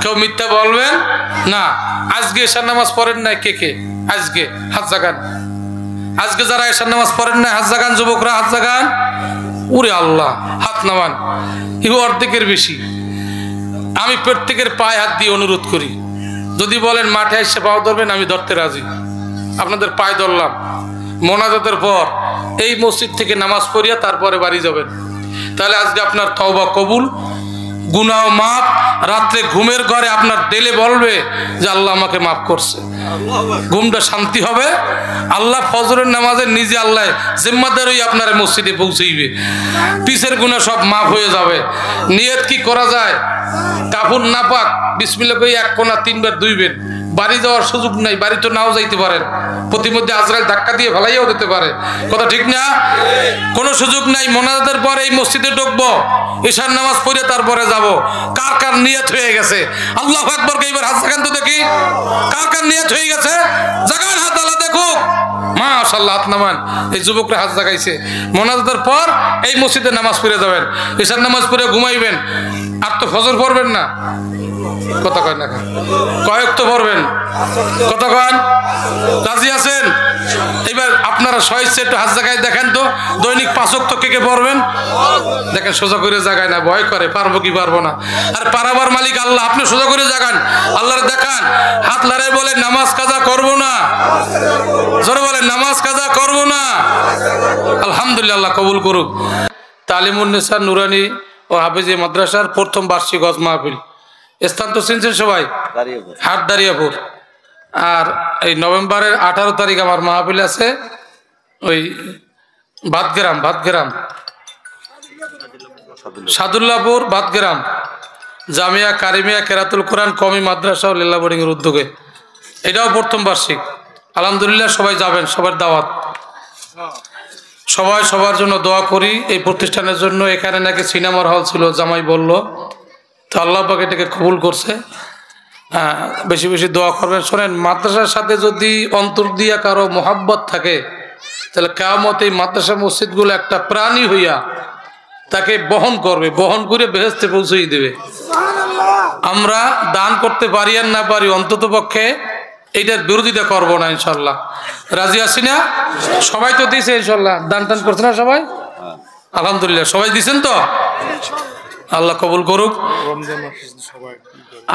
কেউ মিথ্যা বলবেন না। আজকে এশার নামাজ পড়েন না কে কে? আজকে হাত জাগান। আজকে যারা এশার নামাজ পড়েন না হাত জাগান, যুবকরা হাত জাগান। ওরে আল্লাহ, হাত নামান, ইহু অর্ধেকের বেশি। আমি প্রত্যেকের পায়ে হাত দিয়ে অনুরোধ করি, যদি বলেন মাঠে এসে পাও ধরবেন আমি ধরতে রাজি। আপনাদের পায়ে ধরলাম। মোনাজাতের পর এই মসজিদ থেকে নামাজ পড়িয়া তারপরে বাড়ি যাবেন। তাহলে আজকে আপনার তওবা কবুল, গুনাহ মাফ। রাত্রে ঘুমের ঘরে আপনার দিলে বলবে যে আল্লাহ আমাকে মাফ করছে, ঘুমটা শান্তি হবে। আল্লাহ ফজরের নামাজের নিজে আল্লাহ জিম্মাদার হয়ে আপনার মসজিদে পৌঁছাইবে, পিছের গুনাহ সব মাফ হয়ে যাবে। নিয়ত কি করা যায়? কাপড় না পাক বিসমিল্লাহ কই এক কোনা তিনবার ধুইবেন। বাড়ি যাওয়ার সুযোগ নাই, বাড়ি তো নাও যাইতে পারেন, প্রতিমধ্যে আজরাইল ধাক্কা দিয়ে ফেলাইয়াও দিতে পারে। কথা ঠিক না? কোনো সুযোগ নাই। মোনাজাতের পর এই মসজিদে ঢুকবো, ঈশার নামাজ পড়ে তারপরে যাব। কার কার নিয়ত হয়ে গেছে? আল্লাহু আকবার কে এবার হাত জাগান তো দেখি। কার কার নিয়ত হয়ে গেছে? জাগান হাত, আল্লাহ দেখুক। মাশাআল্লাহ, হাত নামান। এই যুবকরা হাত জাগাইছে। মোনাজাতের পর এই মসজিদে নামাজ পড়ে যাবেন, ঈশার নামাজ পড়ে ঘুমাইবেন। আর তো ফজর পড়বেন না। কথা কয় না, কয়েক তো পড়বেন। কথা কন, রাজি আছেন? এবার আপনারা স্বইচ্ছে একটু হাত জায়গায় দেখেন তো, দৈনিক 5 ওয়াক্ত কে কে পড়বেন? দেখেন সোজা করে জাগায় না, ভয় করে পারবো কি পারবো না। আর পারাবার মালিক আল্লাহ, আপনি সোজা করে জাগান, আল্লাহর দেখান। হাত লড়াই বলে নামাজ কাজা করবো না, জোরে বলে নামাজ কাজা করবো না। আলহামদুলিল্লাহ, আল্লাহ কবুল করুক। তালিমুন্নেসা নুরানি ও হাফেজি মাদ্রাসার প্রথম বার্ষিক ওয়াজ মাহফিল। স্থান তো চিনছেন সবাই, হাটদারিয়াপুর। আর এই নভেম্বরের 18 তারিখ আমার মাহফিল আছে ওই ভাতগ্রাম সাদুল্লাহপুর ভাতগ্রাম জামিয়া কারিমিয়া কেরাতুল কোরআন কওমি মাদ্রাসা ও লীলা বোর্ডিং এর উদ্যোগে। এটাও প্রথম বার্ষিক। আলহামদুলিল্লাহ, সবাই যাবেন, সবার দাওয়াত। সবাই সবার জন্য দোয়া করি। এই প্রতিষ্ঠানের জন্য এখানে নাকি সিনেমার হল ছিল, জামাই বলল, তো আল্লাহ পাক এটাকে কবুল করছে। বেশি বেশি দোয়া করবেন। শোনেন, মাদ্রাসার সাথে যদি অন্তর দিয়া কারো মোহাব্বত থাকে, তাহলে কিয়ামত এই মাদ্রাসা মসজিদগুলো একটা প্রাণী হইয়া তাকে বহন করবে, বহন করে বেহেশতে পৌঁছেই দেবে। আমরা দান করতে পারি আর না পারি, অন্তত পক্ষে এইটার বিরোধিতা করবো না ইনশাল্লাহ। রাজি আছি না? সবাই তো দিছে ইনশাল্লাহ, দান টান করছে না সবাই? আলহামদুলিল্লাহ, সবাই দিছেন তো? আল্লাহ কবুল করুক।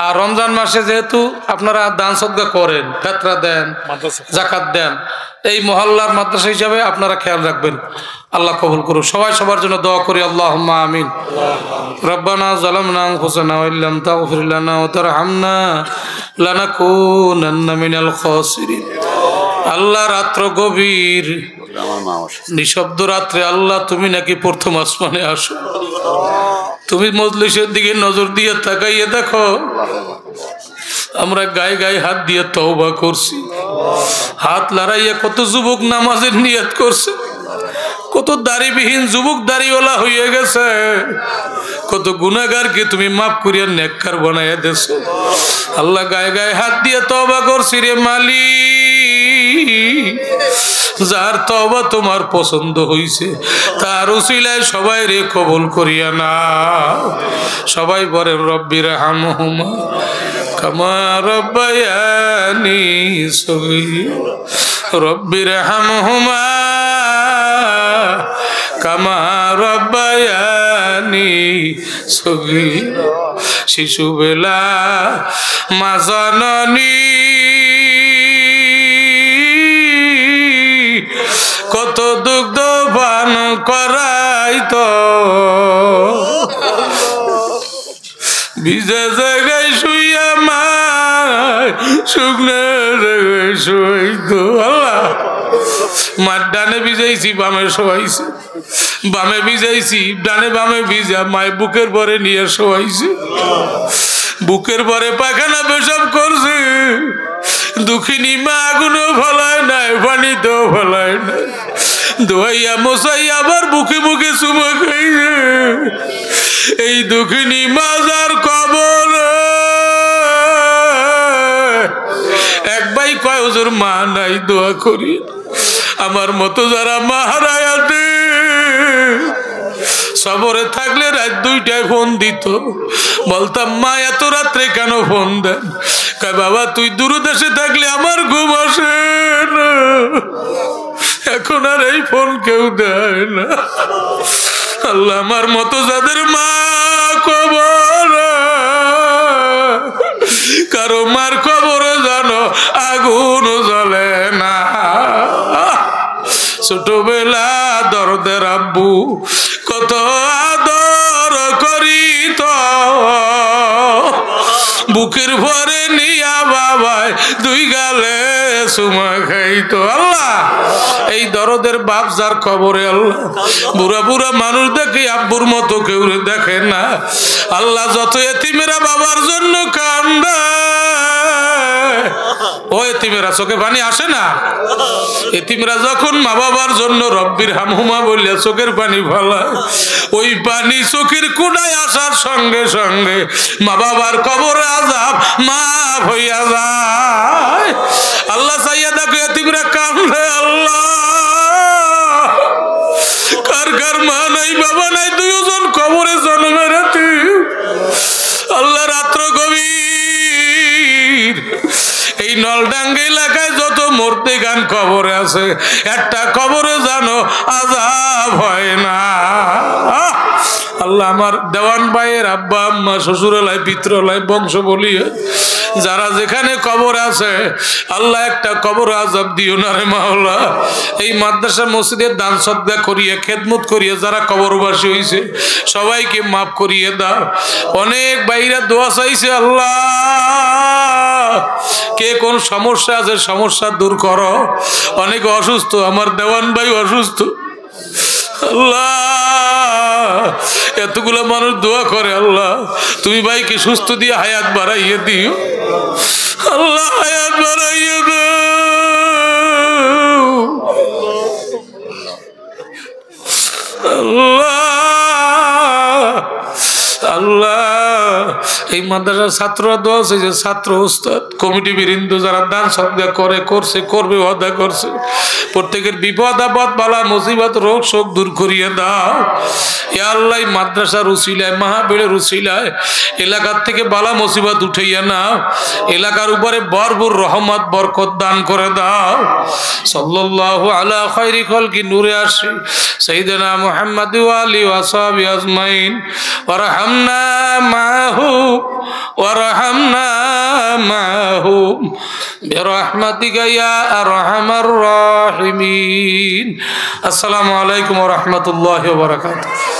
আর রমজান মাসে যেহেতু আপনারা দান সদকা করেন, ফিতরা দেন, যাকাত দেন, এই মহল্লার মাদ্রাসা হিসাবে আপনারা খেয়াল রাখবেন। আল্লাহ কবুল করুক। সবাই সবার জন্য দোয়া করি, আল্লাহুম্মা আমিন। রব্বানা যালামনা আনফুসানা ওয়া ইল্লাম তাগফির লানা ওয়া তারহামনা লানাকুনান্না মিনাল খাসিরিন। আল্লাহ, রাত্র গভীর, নিঃশব্দ রাত্রে আল্লাহ তুমি নাকি প্রথম আসমানে আসো। তুমি মজলিসের দিকে নজর দিয়ে তাকাইয়ে দেখো, আমরা গায়ে গায়ে হাত দিয়ে তওবা করছি। হাত লড়াইয়া কত যুবক নামাজের নিয়ত করছে, কত দাড়িবিহীন যুবক দাড়িওয়ালা হয়ে গেছে, কত গুনাহগারকে তুমি মাফ করিয়া নেককার বানাইয়া দেছো। আল্লাহ, গায়ে গায়ে হাত দিয়ে তওবা করছি রে মালিক। যার তওবা তোমার পছন্দ হইছে তার উসিলায় সবাই রে কবুল করিয়া না। সবাই বলেন রব্বির হামহুমা কামা রব্বায়ানি সগীরা। রব্বির হামহুমা কামা রব্বায়ানি সগীরা। শিশুবেলা মা জননী কত দুগ্ধ পান করাইতো ভিজে জায়গায় শুইয়া মায় শুকনো জায়গায় শুইতো আল্লাহ মার ডানে ভিজাইছি বামে শোয়াইছে বামে ভিজাইছি ডানে বামে ভিজা মায় বুকের পরে নিয়ে শোয়াইছে বুকের পরে পায়খানা পেশাব করছে দুঃখিনী মা আগুনও ফলায় নাই পানিতেও ফলায় নাই দোয়াইয়া মশাই আবার বুকে বুকে চুমা খাইছে এই দুঃখিনী মাজার কবর এক ভাই কয় হুজুর মা নাই দোয়া করি আমার মতো যারা মা হারায় আছে সবরে থাকলে রাত 2টায় ফোন দিত বলতাম মা এত রাত্রে কেন ফোন দেন কয় বাবা তুই দূরদেশে থাকলে আমার ঘুম আসে না এখন আর এই ফোন কেউ দেয় না আল্লাহ আমার মতো যাদের মা কবর কারো মার কবরে জানো আগুন জ্বলে না ছোটবেলা দরদের আব্বু কত আদর করিত বুকের ভরে নিয়া বাবায় 2 গালে সুমা খাইতো আল্লাহ এই দরদের বাপ যার খবরে আল্লাহ বুড়া বুড়া মানুষ দেখে আব্বুর মতো কেউ দেখে না আল্লাহ যত এতিমেরা বাবার জন্য কান্দে ও এতিমেরা চোখে পানি আসে না এতিমেরা যখন মা বাবার জন্য রব্বির হামহুমা বললে চোখের পানি ফলায় ওই পানি চোখের কোণায় আসার সঙ্গে সঙ্গে মা বাবার কবরে আযাব মাফ হইয়া যায় আল্লাহ চাইয়া দেখো এতিমেরা কান্দে আল্লাহ কার কার মা নাই বাবা নাই 2 জন কবরে জন্মের আল্লাহ রাত্র গভীর এই নলডাঙ্গা এলাকায় যত মরতে গান কবরে আছে একটা কবরে জানো আযাব হয় না আল্লাহ আমার দেওয়ান ভাইয়ের আব্বা আম্মা শ্বশুরালয় পিতরালয় বংশ বলিয়ে যারা যেখানে কবর আছে আল্লাহ একটা কবর আযাব দিও না রে মাওলা এই মাদ্রাসা মসজিদের দান সদকা করিয়ে খেদমত করিয়ে যারা কবরবাসী হইছে সবাইকে মাফ করিয়ে দাও অনেক ভাইরা দোয়া চাইছে আল্লাহ কে কোন সমস্যা আছে সমস্যা দূর করো অনেক অসুস্থ আমার দেওয়ান ভাই অসুস্থ আল্লাহ এতগুলো মানুষ দোয়া করে আল্লাহ তুমি ভাইকে সুস্থ দিয়ে হায়াত বাড়াইয়ে দিও আল্লাহ হায়াত বাড়াইয়ে দাও আল্লাহ আল্লাহ এই মাদ্রাসার ছাত্ররা দোয়া আছে যে ছাত্র উস্তাদ কমিটি বৃন্দ যারা দান সদকা করে করছে করবে ওয়াদা করছে প্রত্যেকের বিপদ আপদ বালা মুসিবত রোগ শোক দূর করিয়ে দাও ইয়া আল্লাহ মাদ্রাসার উসিলায় মাহফিলের উসিলায় এলাকার থেকে বালা মুসিবত উঠাইয়া নাও এলাকার উপরে ভরপুর রহমত বরকত দান করে দাও সাল্লাল্লাহু আলা খায়রি খালকি নূরে আরশি সাইয়্যিদানা মুহাম্মদ ওয়া আলিহি ওয়া সাহবিহি আজমাইন ওয়ারহামনা মাহু ওয়ারহামনা মাহু বিরহমাতিকা ইয়া আরহামার রাহিমিন আসসালামু আলাইকুম ওয়া রাহমাতুল্লাহি ওয়া বারাকাতুহু